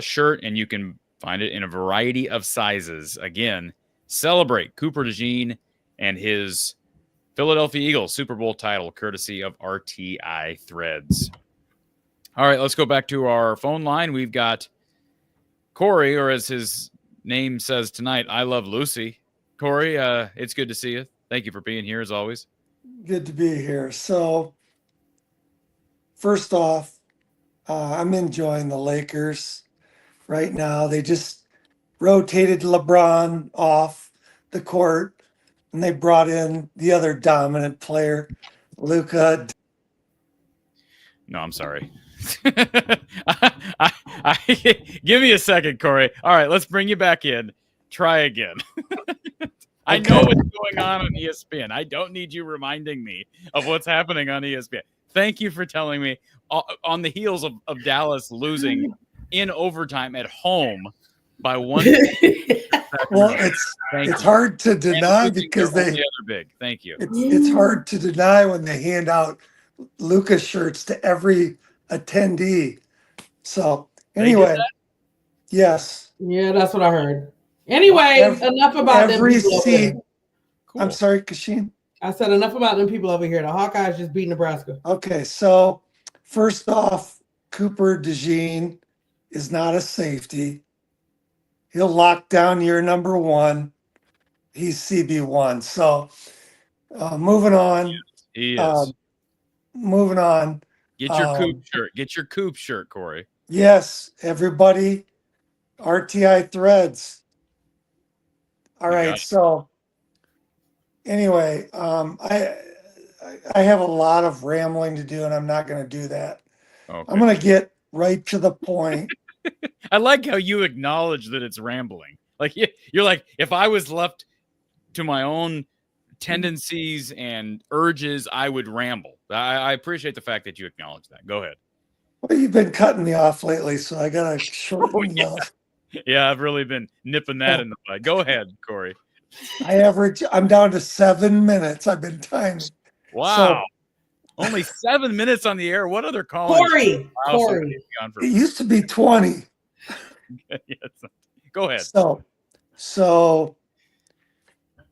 shirt, and you can find it in a variety of sizes. Again, celebrate Cooper DeJean and his Philadelphia Eagles Super Bowl title, courtesy of RTI Threads. All right, let's go back to our phone line. We've got Corey, or as his name says tonight, I Love Lucy. Corey, it's good to see you. Thank you for being here, as always. Good to be here. So, first off, I'm enjoying the Lakers right now. They just rotated LeBron off the court, and they brought in the other dominant player, Luka. No, I'm sorry. Give me a second, Corey. All right, let's bring you back in. Try again. I know what's going on ESPN. I don't need you reminding me of what's happening on ESPN. Thank you for telling me. On the heels of Dallas losing in overtime at home by one. Well, it's hard to deny because they other big. Thank you. It's hard to deny when they hand out Luka shirts to every attendee. So anyway, yes. Yeah, that's what I heard. Anyway, enough about every them seat. Cool. I'm sorry, Kachine. I said enough about them people over here. The Hawkeyes just beat Nebraska. Okay, so first off, Cooper DeJean is not a safety. He'll lock down your number one. He's CB1. So moving on. He is. Moving on. Get your Coop shirt. Get your Coop shirt, Corey. Yes, everybody. RTI Threads. All right. So anyway, I have a lot of rambling to do, and I'm not going to do that. Okay. I'm going to get right to the point. I like how you acknowledge that it's rambling. Like you're like, if I was left to my own tendencies and urges, I would ramble. I appreciate the fact that you acknowledge that. Go ahead. Well, you've been cutting me off lately, so I got to shorten up. Yeah, I've really been nipping that in the bud. Go ahead, Corey. I'm down to 7 minutes. I've been timing. Wow. So, only 7 minutes on the air. What other call? Corey. It used to be 20. Go ahead. So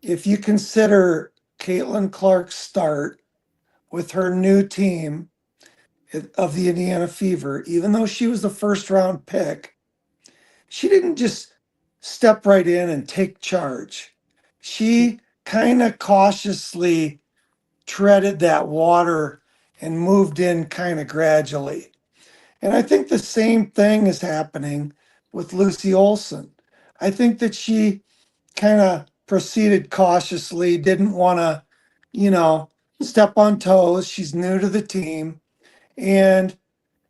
if you consider Caitlin Clark's start with her new team of the Indiana Fever, even though she was the first round pick, she didn't just step right in and take charge. She kind of cautiously treaded that water and moved in kind of gradually. And I think the same thing is happening with Lucy Olsen. I think that she kind of proceeded cautiously, didn't want to, step on toes. She's new to the team. And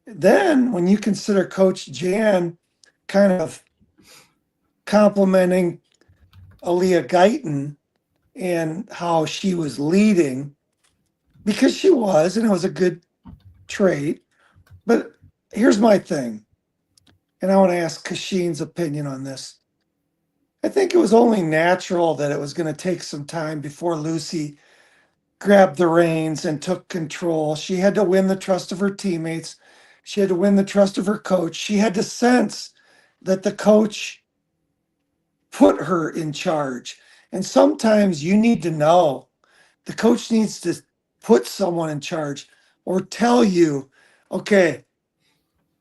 then when you consider Coach Jan kind of complimenting Aaliyah Guyton and how she was leading, because she was, and it was a good trait. But here's my thing, and I want to ask Kashine's opinion on this. I think it was only natural that it was going to take some time before Lucy grabbed the reins and took control. She had to win the trust of her teammates. She had to win the trust of her coach. She had to sense that the coach put her in charge. And sometimes you need to know the coach needs to put someone in charge or tell you, okay,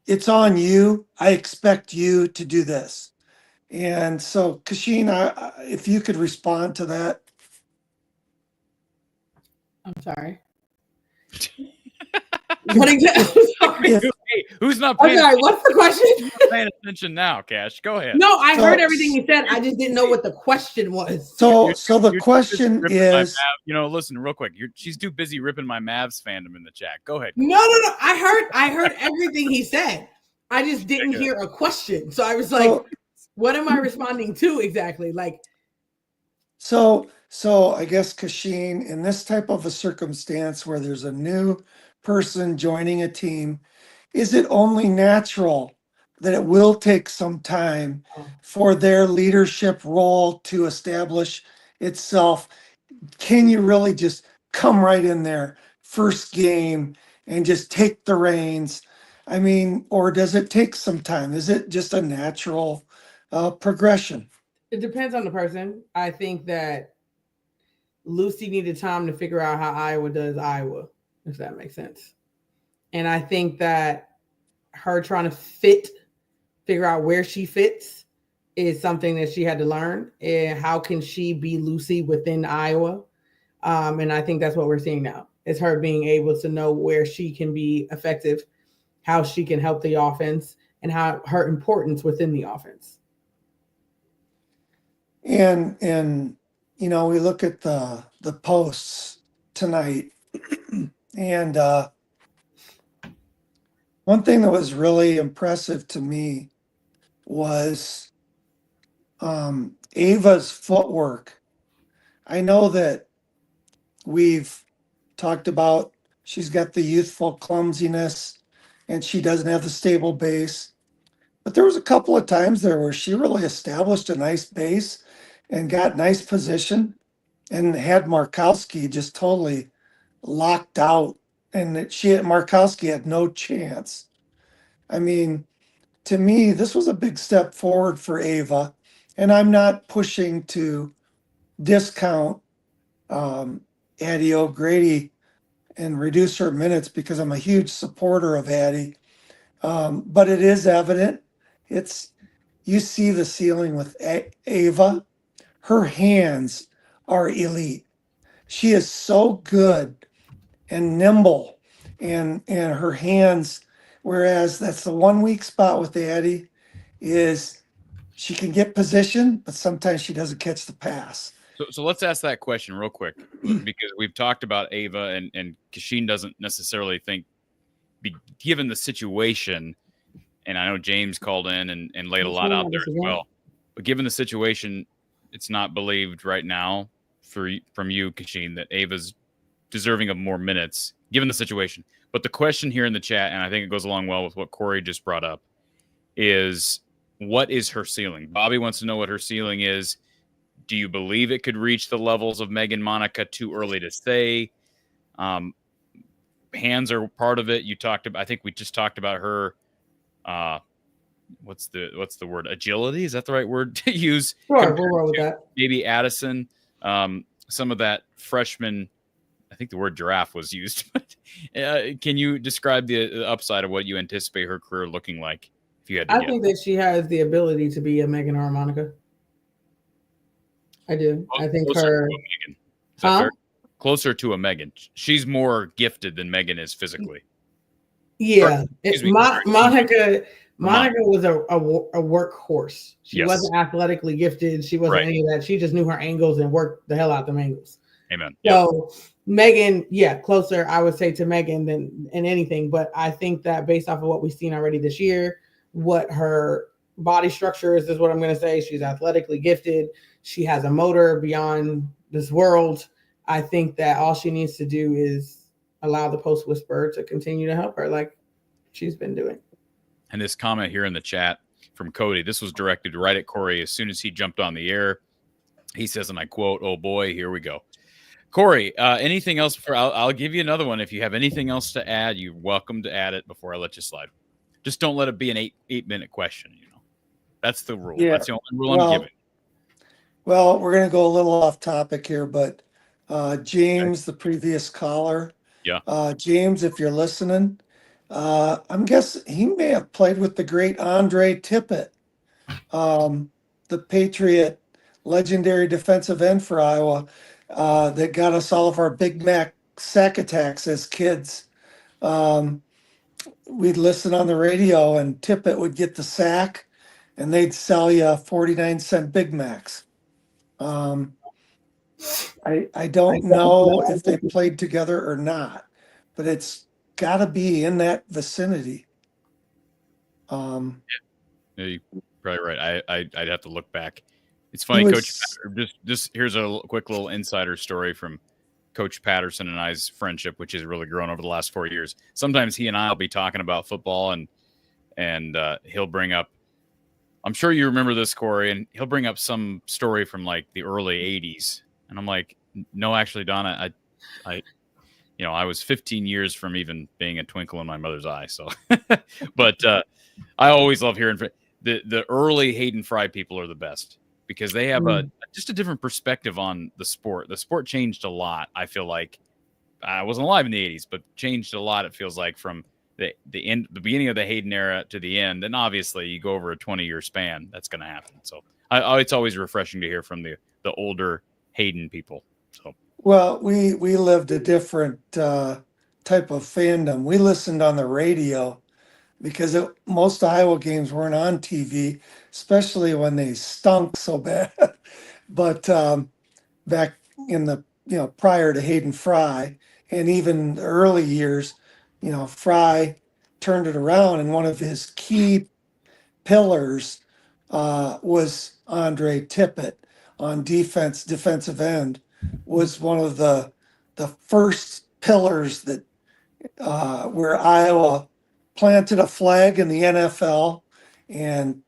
it's on you. I expect you to do this. And so, Kachine, if you could respond to that. I'm sorry. What exactly? I'm sorry. Hey, who's not I'm paying, sorry. What's the question? paying attention now, Cash? Go ahead. No, I So- heard everything you said. I just didn't know what the question was. So You're the too busy question ripping my is, Mav- listen real quick. She's too busy ripping my Mavs fandom in the chat. Go ahead. No. I heard everything he said. I just didn't hear a question. So I was like, so, what am I responding to exactly? Like, so I guess Kachine, in this type of a circumstance where there's a new person joining a team, is it only natural that it will take some time for their leadership role to establish itself? Can you really just come right in there first game and just take the reins? I mean, or does it take some time? Is it just a natural progression? it depends on the person. I think that Lucy needed time to figure out how Iowa does Iowa, if that makes sense. And I think that her trying to figure out where she fits is something that she had to learn. And how can she be Lucy within Iowa? And I think that's what we're seeing now. Is her being able to know where she can be effective, how she can help the offense, and how her importance within the offense. And we look at the posts tonight, and one thing that was really impressive to me was Ava's footwork. I know that we've talked about she's got the youthful clumsiness and she doesn't have the stable base. But there was a couple of times there where she really established a nice base and got nice position and had Markowski just totally locked out, and that Markowski had no chance. I mean, to me, this was a big step forward for Ava, and I'm not pushing to discount Addie O'Grady and reduce her minutes because I'm a huge supporter of Addie. But it is evident. You see the ceiling with Ava. Her hands are elite. She is so good and nimble, and her hands. Whereas that's the one weak spot with Addie is she can get position, but sometimes she doesn't catch the pass. So let's ask that question real quick, because we've talked about Ava, and Kachine doesn't necessarily think, given the situation, and I know James called in and laid a lot out there as well, but given the situation, it's not believed right now from you, Kachine, that Ava's deserving of more minutes, given the situation. But the question here in the chat, and I think it goes along well with what Corey just brought up, is what is her ceiling? Bobby wants to know what her ceiling is. Do you believe it could reach the levels of Megan Monica? Too early to say. Hands are part of it. I think we just talked about her. What's the word? Agility? Is that the right word to use? Sure, we'll roll with that. Maybe Addison. Some of that freshman, I think the word giraffe was used. Can you describe the upside of what you anticipate her career looking like? If you had to I guess? think that she has the ability to be a Megan or a Monica. I do. I think her. Megan. Is that fair? Closer to a Megan. She's more gifted than Megan is physically. Yeah, Monica was a workhorse. She Yes. wasn't athletically gifted. She wasn't any of that. She just knew her angles and worked the hell out them angles. Amen. So Megan, closer I would say to Megan than anything. But I think that based off of what we've seen already this year, what her body structure is what I'm going to say. She's athletically gifted. She has a motor beyond this world. I think that all she needs to do is allow the Post Whisperer to continue to help her like she's been doing. And this comment here in the chat from Cody. This was directed right at Corey as soon as he jumped on the air. He says, and I quote, "Oh boy, here we go." Corey, anything else? I'll give you another one. If you have anything else to add, you're welcome to add it before I let you slide. Just don't let it be an eight-minute question. That's the rule. Yeah. That's the only rule I'm giving. Well, we're going to go a little off topic here, but James, the previous caller. Yeah. James, if you're listening, I'm guessing he may have played with the great Andre Tippett, the Patriot legendary defensive end for Iowa, that got us all of our Big Mac sack attacks as kids. We'd listen on the radio and Tippett would get the sack and they'd sell you 49-cent Big Macs. I don't know if they played together or not, but it's got to be in that vicinity. Yeah, you're probably right. I'd have to look back. It's funny, Coach. Just here's a quick little insider story from Coach Patterson and I's friendship, which has really grown over the last 4 years. Sometimes he and I will be talking about football, and he'll bring up. I'm sure you remember this, Corey, and he'll bring up some story from like the early '80s, and I'm like, no, actually, Donna, I was 15 years from even being a twinkle in my mother's eye. So, but I always love hearing the early Hayden Fry people are the best because they have just a different perspective on the sport. The sport changed a lot. I feel like I wasn't alive in the '80s, but changed a lot. It feels like from the beginning of the Hayden era to the end, and obviously you go over a 20-year span. That's going to happen. So it's always refreshing to hear from the older Hayden people. So. Well, we lived a different type of fandom. We listened on the radio because most Iowa games weren't on TV, especially when they stunk so bad. But back in the prior to Hayden Fry and even the early years, Fry turned it around, and one of his key pillars was Andre Tippett on defensive end. Was one of the first pillars that where Iowa planted a flag in the NFL and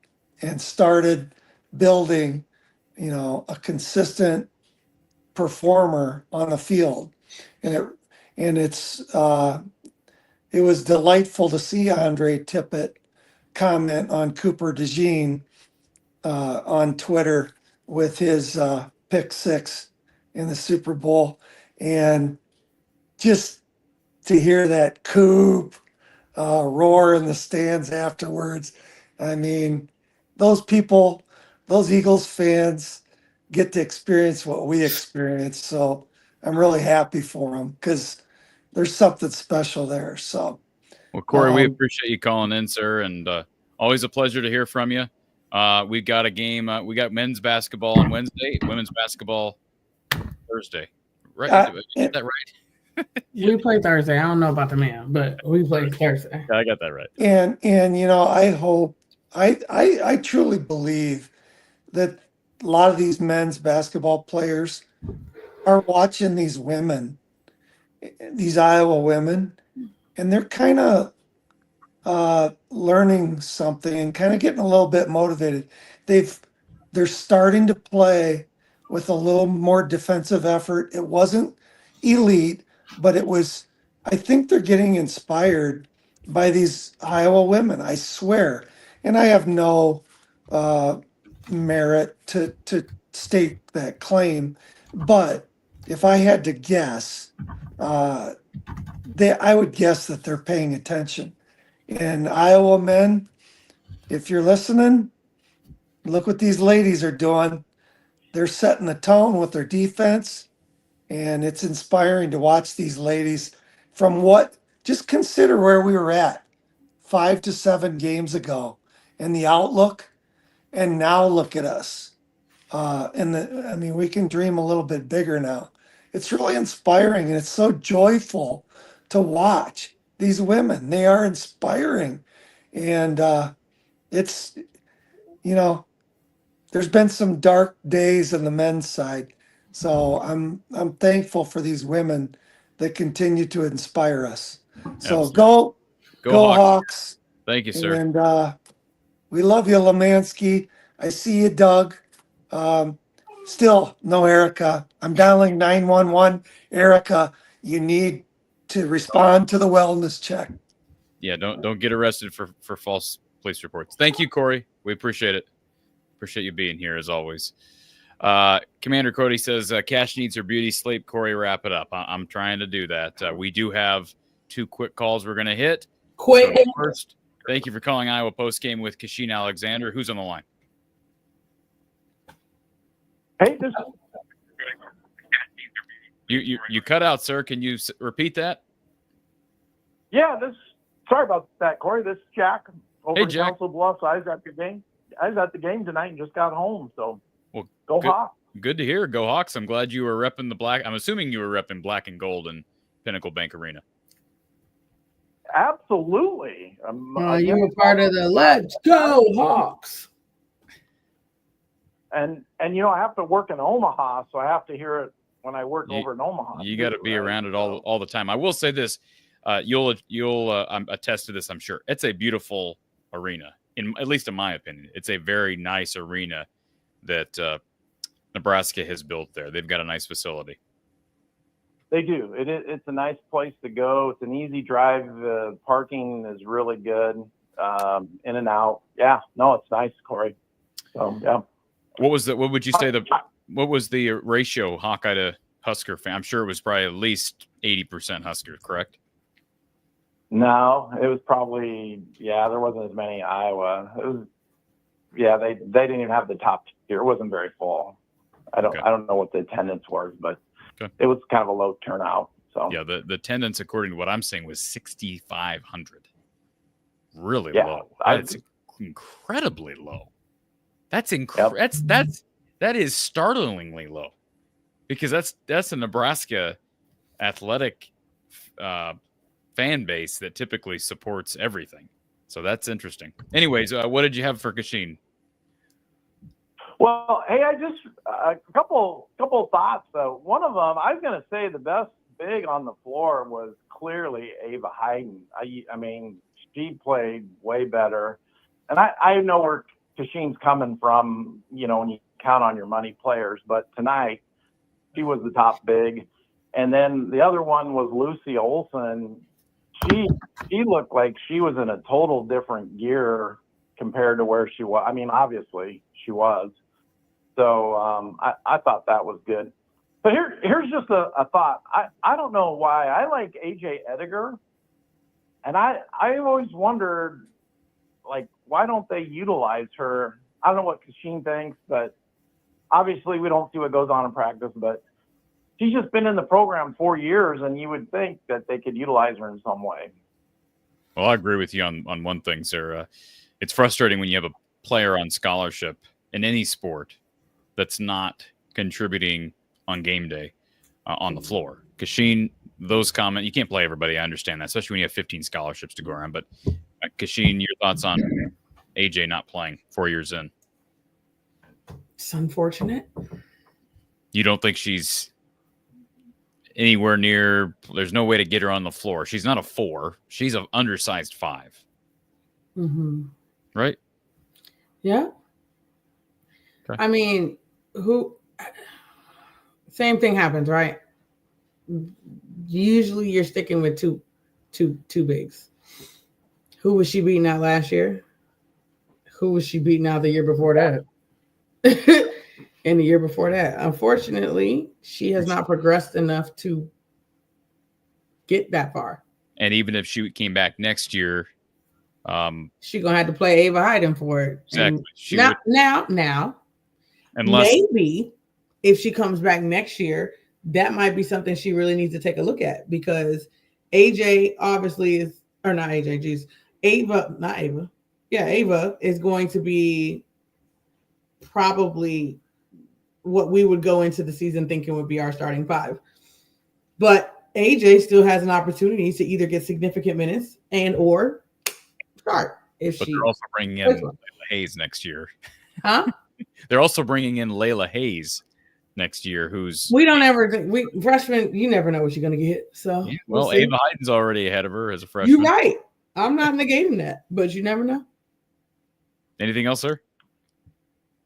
started building, a consistent performer on the field, and it was delightful to see Andre Tippett comment on Cooper DeJean on Twitter with his pick six in the Super Bowl, and just to hear that Coop roar in the stands afterwards. I mean, those Eagles fans get to experience what we experienced. So I'm really happy for them because there's something special there. So, well, Corey, we appreciate you calling in, sir, and always a pleasure to hear from you. We've got a game. We got men's basketball on Wednesday, women's basketball Thursday. Right? Is that right? We play Thursday. I don't know about the man, but we play Thursday. I got that right. And I hope I truly believe that a lot of these men's basketball players are watching these women, these Iowa women, and they're kind of learning something and kind of getting a little bit motivated. They're starting to play with a little more defensive effort. It wasn't elite, but I think they're getting inspired by these Iowa women, I swear. And I have no merit to state that claim, but if I had to guess, I would guess that they're paying attention. And Iowa men, if you're listening, look what these ladies are doing. They're setting the tone with their defense, and it's inspiring to watch these ladies just consider where we were at 5 to 7 games ago and the outlook, and now look at us. We can dream a little bit bigger now. It's really inspiring, and it's so joyful to watch these women. They are inspiring, and it's there's been some dark days on the men's side, so I'm thankful for these women that continue to inspire us. So Absolutely. go Hawks. Thank you, sir. And We love you, Lemansky. I see you, Doug. Still no Erica. I'm dialing 911. Erica, you need to respond to the wellness check. Yeah, don't get arrested for false police reports. Thank you, Corey. We appreciate it. Appreciate you being here as always. Commander Cody says Cash needs her beauty sleep. Corey, wrap it up. I'm trying to do that. We do have 2 quick calls we're going to hit. Quick. So first, thank you for calling Iowa Postgame with Kachine Alexander. Who's on the line? Hey, You cut out, sir. Can you repeat that? Sorry about that, Corey. This is Jack over Hey, in Jack. Council Bluffs. I was at the game. I was at the game tonight and just got home. So Well, go good, Hawks. Good to hear. Go Hawks. I'm glad you were repping the black. I'm assuming you were repping black and gold in Pinnacle Bank Arena. Absolutely. You were part of the Let's Go Hawks. And I have to work in Omaha, so I have to hear it when I work over in Omaha. You got to be around it all the time. I will say this: you'll attest to this, I'm sure. It's a beautiful arena, at least in my opinion. It's a very nice arena that Nebraska has built there. They've got a nice facility. They do. It's a nice place to go. It's an easy drive. The parking is really good, in and out. Yeah, no, it's nice, Corey. So yeah. What would you say what was the ratio Hawkeye to Husker fan? I'm sure it was probably at least 80% Husker, correct? No, it was probably, there wasn't as many Iowa. It was, they didn't even have the top tier. It wasn't very full. I don't know what the attendance was, but it was kind of a low turnout. So yeah, the attendance, according to what I'm saying, was 6,500. Really low. That's incredibly low. That's that is startlingly low, because that's a Nebraska athletic fan base that typically supports everything. So that's interesting. Anyways, what did you have for Kachine? Well, hey, I just a couple thoughts. One of them, I was going to say the best big on the floor was clearly Ava Hayden. I mean, she played way better, and I know where Kachine's coming from, when you count on your money players, but tonight she was the top big. And then the other one was Lucy Olsen. She looked like she was in a total different gear compared to where she was. I mean, obviously she was. So I thought that was good. But here's just a thought. I don't know why. I like AJ Ediger, and I always wondered, like, why don't they utilize her? I don't know what Kachine thinks, but obviously we don't see what goes on in practice, but she's just been in the program 4 years, and you would think that they could utilize her in some way. Well, I agree with you on one thing, Sarah. It's frustrating when you have a player on scholarship in any sport that's not contributing on game day on the floor. Kachine, those comments, you can't play everybody. I understand that, especially when you have 15 scholarships to go around. But Kachine, your thoughts on AJ not playing 4 years in? It's unfortunate. You don't think she's anywhere near? There's no way to get her on the floor. She's not a 4. She's an undersized 5. Mm-hmm. Right? Yeah. Okay. I mean, same thing happens, right? Usually you're sticking with two bigs. Who was she beating out last year? Who was she beating out the year before that? And the year before that. Unfortunately, she has not progressed enough to get that far. And even if she came back next year, she's gonna have to play Ava Hayden for it. Exactly. Now, unless maybe if she comes back next year, that might be something she really needs to take a look at, because AJ obviously is, or not AJ, geez, Ava, not Ava. Yeah, Ava is going to be probably what we would go into the season thinking would be our starting 5. But AJ still has an opportunity to either get significant minutes and or start. But they're also bringing in Layla Hayes next year. Huh? They're also bringing in Layla Hayes next year, who's freshmen. You never know what you're going to get. So yeah, well, Ava Hayden's already ahead of her as a freshman. You're right. I'm not negating that, but you never know. Anything else, sir?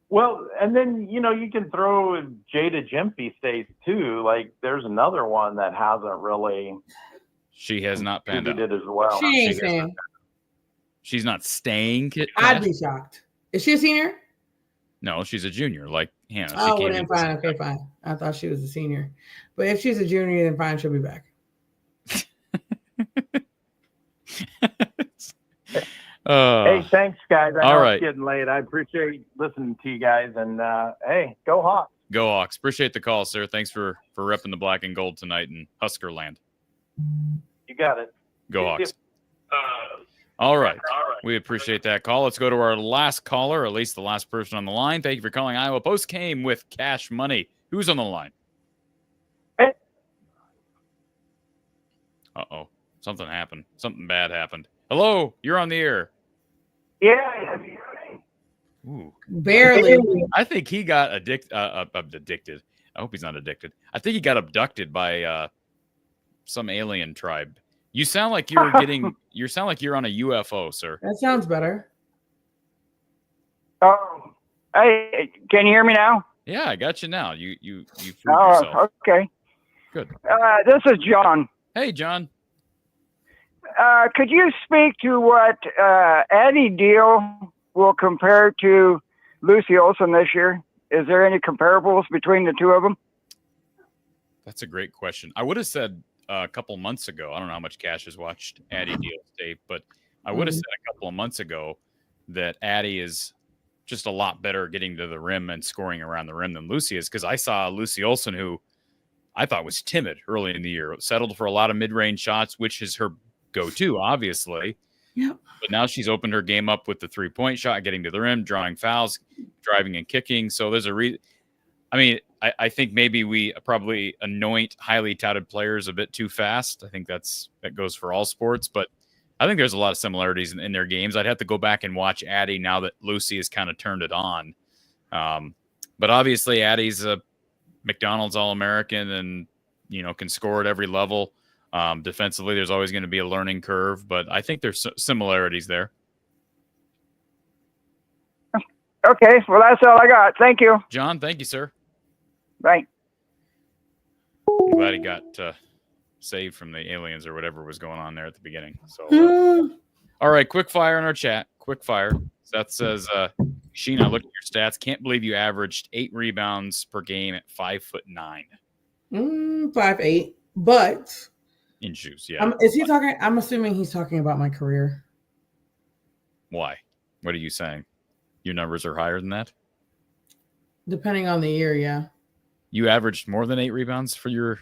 Well, and then, you can throw Jada Jimpy States too. Like, there's another one that hasn't really She has not panned out. contributed as well. She ain't staying. She's not staying. I'd be shocked. Is she a senior? No, she's a junior, like Hannah. Oh, well, then fine. Okay, fine. I thought she was a senior. But if she's a junior, then fine, she'll be back. Hey, thanks, guys. I know all right. It's getting late. I appreciate listening to you guys. And, hey, go Hawks. Go Hawks. Appreciate the call, sir. Thanks for repping the black and gold tonight in Husker land. You got it. Go Hawks. All right. We appreciate that call. Let's go to our last caller, or at least the last person on the line. Thank you for calling Iowa Postgame with Cash Money. Who's on the line? Hey. Uh-oh. Something happened. Something bad happened. Hello. You're on the air. Yeah. Ooh. Barely. I think he got addicted. I hope he's not addicted. I think he got abducted by some alien tribe. You sound like you're getting. You sound like you're on a UFO, sir. That sounds better. Oh, hey, can you hear me now? Yeah, I got you now. You fooled yourself. Okay. Good. This is John. Hey, John. Could you speak to what Addie Deal will compare to Lucy Olsen this year? Is there any comparables between the two of them? That's a great question. I would have said a couple months ago. I don't know how much Cash has watched Addie Deal's tape, but I would have said a couple of months ago that Addie is just a lot better getting to the rim and scoring around the rim than Lucy is, because I saw Lucy Olsen, who I thought was timid early in the year, settled for a lot of mid-range shots, which is her go-to, obviously. Yeah. But now she's opened her game up with the three-point shot, getting to the rim, drawing fouls, driving and kicking. So there's a reason. I mean, I think maybe we probably anoint highly touted players a bit too fast. I think that goes for all sports, but I think there's a lot of similarities in their games. I'd have to go back and watch Addie now that Lucy has kind of turned it on. But obviously Addie's a McDonald's All-American and, can score at every level. Defensively, there's always going to be a learning curve, but I think there's similarities there. Okay, well, that's all I got. Thank you. John, thank you, sir. Bye. I'm glad he got saved from the aliens or whatever was going on there at the beginning. So, all right, quick fire in our chat. Quick fire. Seth says, Kachine, I looked at your stats. Can't believe you averaged 8 rebounds per game at 5'9". 5'8", but in shoes. Yeah. Is he talking? I'm assuming he's talking about my career. Why? What are you saying? Your numbers are higher than that? Depending on the year, yeah. You averaged more than 8 rebounds for your...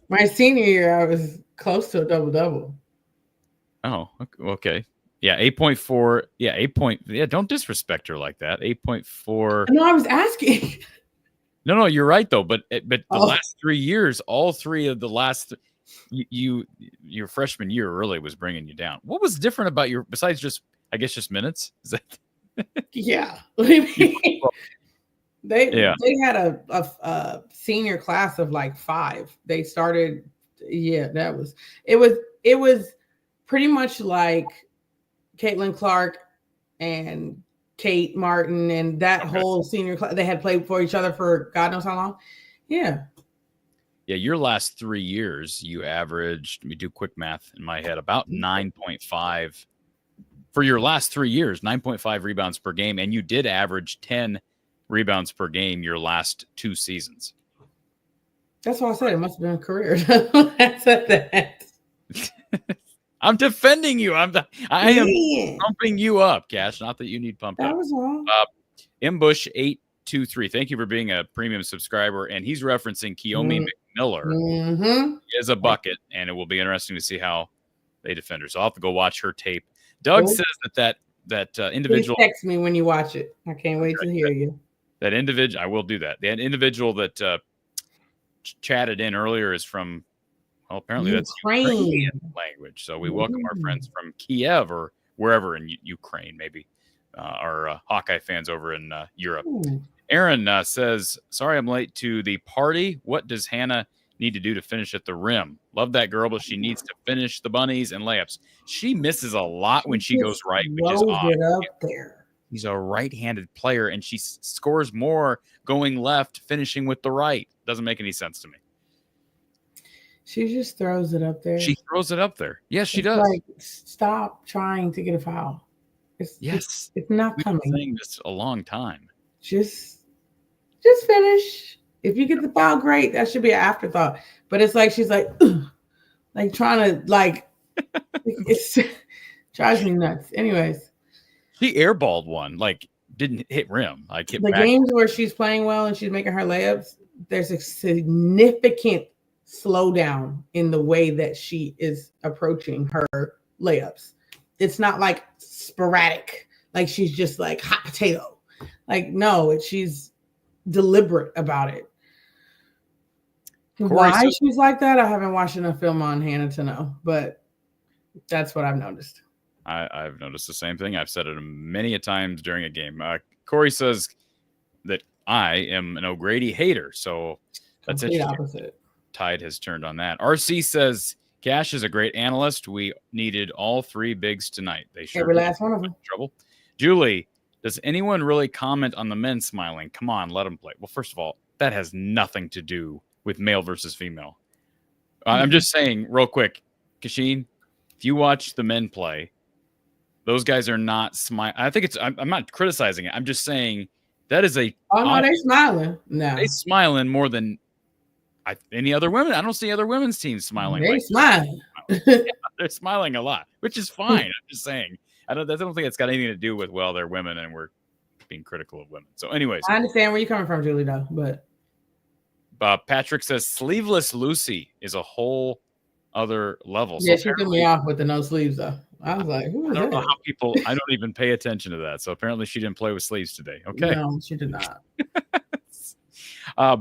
My senior year, I was close to a double-double. Oh, okay. Yeah, 8.4. Yeah, 8 Yeah, don't disrespect her like that. 8.4. No, I was asking. No, you're right, though. But the last 3 years, all three of the last... your freshman year really was bringing you down. What was different about your... Besides just, I guess, just minutes? Is that... Yeah. What do you mean? They had a senior class of like 5. They started, it was pretty much like Caitlin Clark and Kate Martin and that whole senior class. They had played for each other for God knows how long. Yeah. Yeah, your last 3 years, you averaged, let me do quick math in my head, about 9.5. For your last 3 years, 9.5 rebounds per game, and you did average 10 rebounds per game your last 2 seasons. That's why I said it must have been a career. I said that. I'm defending you. I am pumping you up, Cash. Not that you need pumped up. That was wrong. Mbush823. Thank you for being a premium subscriber. And he's referencing Kiyomi McMiller. Mm-hmm. He is a bucket, and it will be interesting to see how they defend her. So I'll have to go watch her tape. Doug says that individual. Please text me when you watch it. I can't wait to hear you. That individual, I will do that. That individual that chatted in earlier is from, well, apparently that's Ukrainian language. So we welcome our friends from Kiev or wherever in Ukraine, maybe our Hawkeye fans over in Europe. Aaron says, sorry I'm late to the party. What does Hannah need to do to finish at the rim. Love that girl, but she needs to finish the bunnies and layups. She misses a lot when she goes right, which is odd. It up there. He's a right-handed player, and she scores more going left, finishing with the right. Doesn't make any sense to me. She just throws it up there. She throws it up there. Yes, she It's does. like, stop trying to get a foul. It's not We've coming. been saying this a long time. Just finish. If you get the foul, great. That should be an afterthought. But it's like she's like trying to it drives me nuts. Anyways, she airballed one, didn't hit rim. Hit the back. games where she's playing well and she's making her layups, there's a significant slowdown in the way that she is approaching her layups. It's not like sporadic, like she's just like hot potato. No, she's deliberate about it. Why she's like that, I haven't watched enough film on Hannah to know, but that's what I've noticed. I've noticed the same thing. I've said it many a times during a game. Corey says that I am an O'Grady hater, so that's Complete interesting. opposite. Tide has turned on that. RC says Cash is a great analyst. We needed all three bigs tonight. They sure Every did. last one of them. Trouble. Julie, does anyone really comment on the men smiling? Come on, let them play. Well, first of all, that has nothing to do with male versus female. I'm just saying real quick, Kachine, if you watch the men play, those guys are not smiling. I think I'm not criticizing it. I'm just saying that is a. Oh, no, they smiling. No. They smiling more than any other women. I don't see other women's teams smiling. They smiling. Yeah, they're smiling a lot, which is fine. I'm just saying. I don't think it's got anything to do with, they're women and we're being critical of women. So anyways. I understand where you're coming from, Julie, though, but. Patrick says Sleeveless Lucy is a whole other level. Yeah, so she threw me off with the no sleeves, though. I was like, who is I don't know that? how I don't even pay attention to that. So apparently she didn't play with sleeves today. Okay. No, she did not.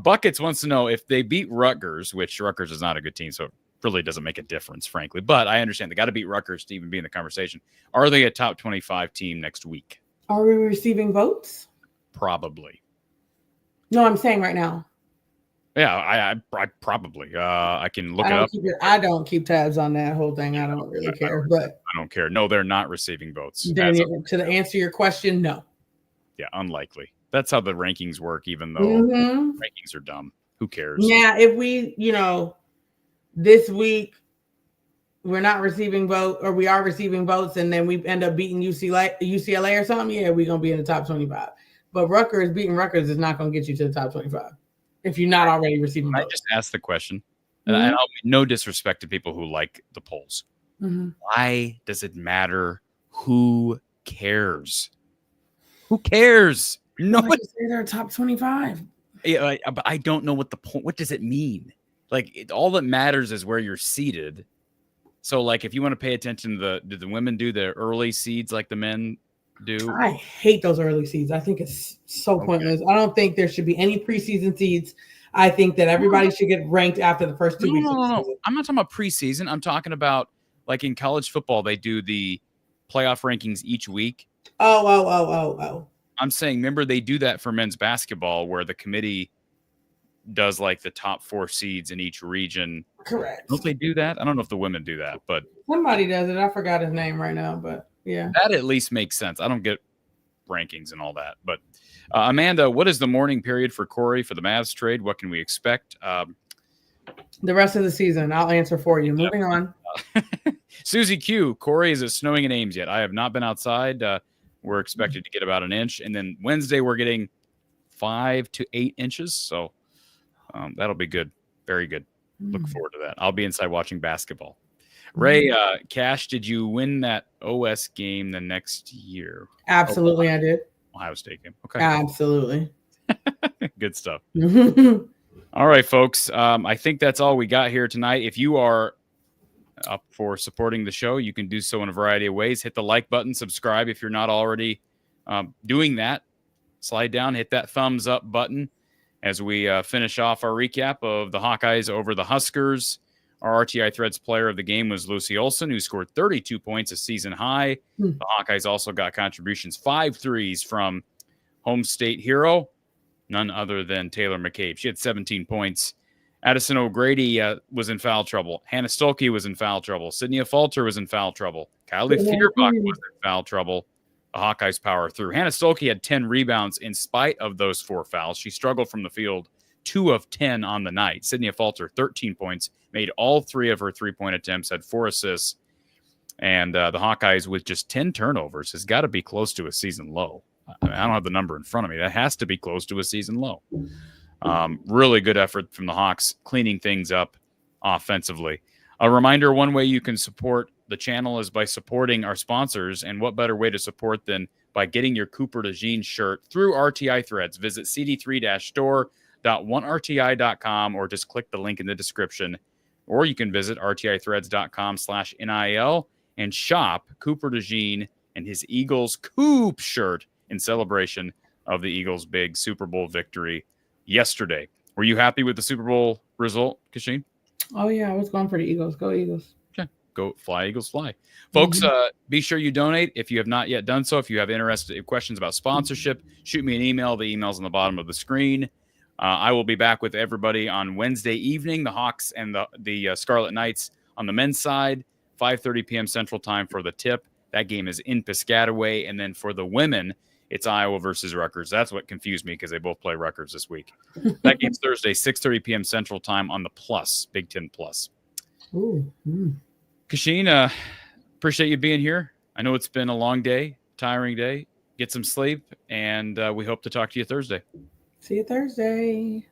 Buckets wants to know if they beat Rutgers, which Rutgers is not a good team, so it really doesn't make a difference, frankly. But I understand they got to beat Rutgers to even be in the conversation. Are they a top 25 team next week? Are we receiving votes? Probably. No, I'm saying right now. Yeah, I probably. I can look it up. I don't keep tabs on that whole thing. I don't really care. But I don't care. No, they're not receiving votes. To answer your question, no. Yeah, unlikely. That's how the rankings work, even though rankings are dumb. Who cares? Yeah, if we, this week we're not receiving votes, or we are receiving votes, and then we end up beating UCLA or something, yeah, we're going to be in the top 25. But beating Rutgers is not going to get you to the top 25 if you're not already receiving votes. I just asked the question, and I'll no disrespect to people who like the polls. Why does it matter? Who cares? Who cares? No one say they're top 25. Yeah, but I don't know what the point. What does it mean? All that matters is where you're seated. So, if you want to pay attention to do the women do the early seeds like the men do? I hate those early seeds. I think it's so pointless. I don't think there should be any preseason seeds. I think that everybody should get ranked after the first 2 weeks. No. I'm not talking about preseason. I'm talking about in college football, they do the playoff rankings each week. Oh. I'm saying, remember, they do that for men's basketball where the committee does the top 4 seeds in each region. Correct. Don't they do that? I don't know if the women do that, but somebody does it. I forgot his name right now, but yeah. That at least makes sense. I don't get rankings and all that. But Amanda, what is the mourning period for Corey for the Mavs trade? What can we expect? The rest of the season. I'll answer for you. Moving on. Susie Q, Corey, is it snowing in Ames yet? I have not been outside. We're expected to get about an inch. And then Wednesday, we're getting 5 to 8 inches. So that'll be good. Very good. Look forward to that. I'll be inside watching basketball. Ray, Cash, did you win that OS game the next year? Absolutely, I did. Ohio State game. Okay. Absolutely. Good stuff. All right, folks. I think that's all we got here tonight. If you are up for supporting the show, you can do so in a variety of ways. Hit the like button, subscribe if you're not already doing that. Slide down, hit that thumbs up button as we finish off our recap of the Hawkeyes over the Huskers. Our RTI Threads player of the game was Lucy Olsen, who scored 32 points, a season high. The Hawkeyes also got contributions, 5 threes from home state hero, none other than Taylor McCabe. She had 17 points Addison O'Grady was in foul trouble. Hannah Stolke was in foul trouble. Sydney Falter was in foul trouble. Kylie Fierbach was in foul trouble. The Hawkeyes power through. Hannah Stolke had 10 rebounds in spite of those 4 fouls. She struggled from the field 2 of 10 on the night. Sydney Falter, 13 points, made all 3 of her 3-point attempts, had 4 assists. And the Hawkeyes with just 10 turnovers has got to be close to a season low. I don't have the number in front of me. That has to be close to a season low. Really good effort from the Hawks, cleaning things up offensively. A reminder, one way you can support the channel is by supporting our sponsors. And what better way to support than by getting your Cooper DeJean shirt through RTI Threads. Visit cd3-store.1rti.com or just click the link in the description. Or you can visit rtithreads.com/NIL and shop Cooper DeJean and his Eagles Coop shirt in celebration of the Eagles' big Super Bowl victory yesterday. Were you happy with the Super Bowl result, Kachine? Oh, yeah. I was going for the Eagles. Go Eagles. Okay. Go fly, Eagles, fly. Folks, be sure you donate if you have not yet done so. If you have questions about sponsorship, shoot me an email. The email's on the bottom of the screen. I will be back with everybody on Wednesday evening, the Hawks and the Scarlet Knights on the men's side, 5:30 p.m. Central Time for the tip. That game is in Piscataway. And then for the women, it's Iowa versus Rutgers. That's what confused me because they both play Rutgers this week. That game's Thursday, 6:30 p.m. Central Time on the Plus, Big Ten Plus. Ooh. Kachine, appreciate you being here. I know it's been a long day, tiring day. Get some sleep, and we hope to talk to you Thursday. See you Thursday.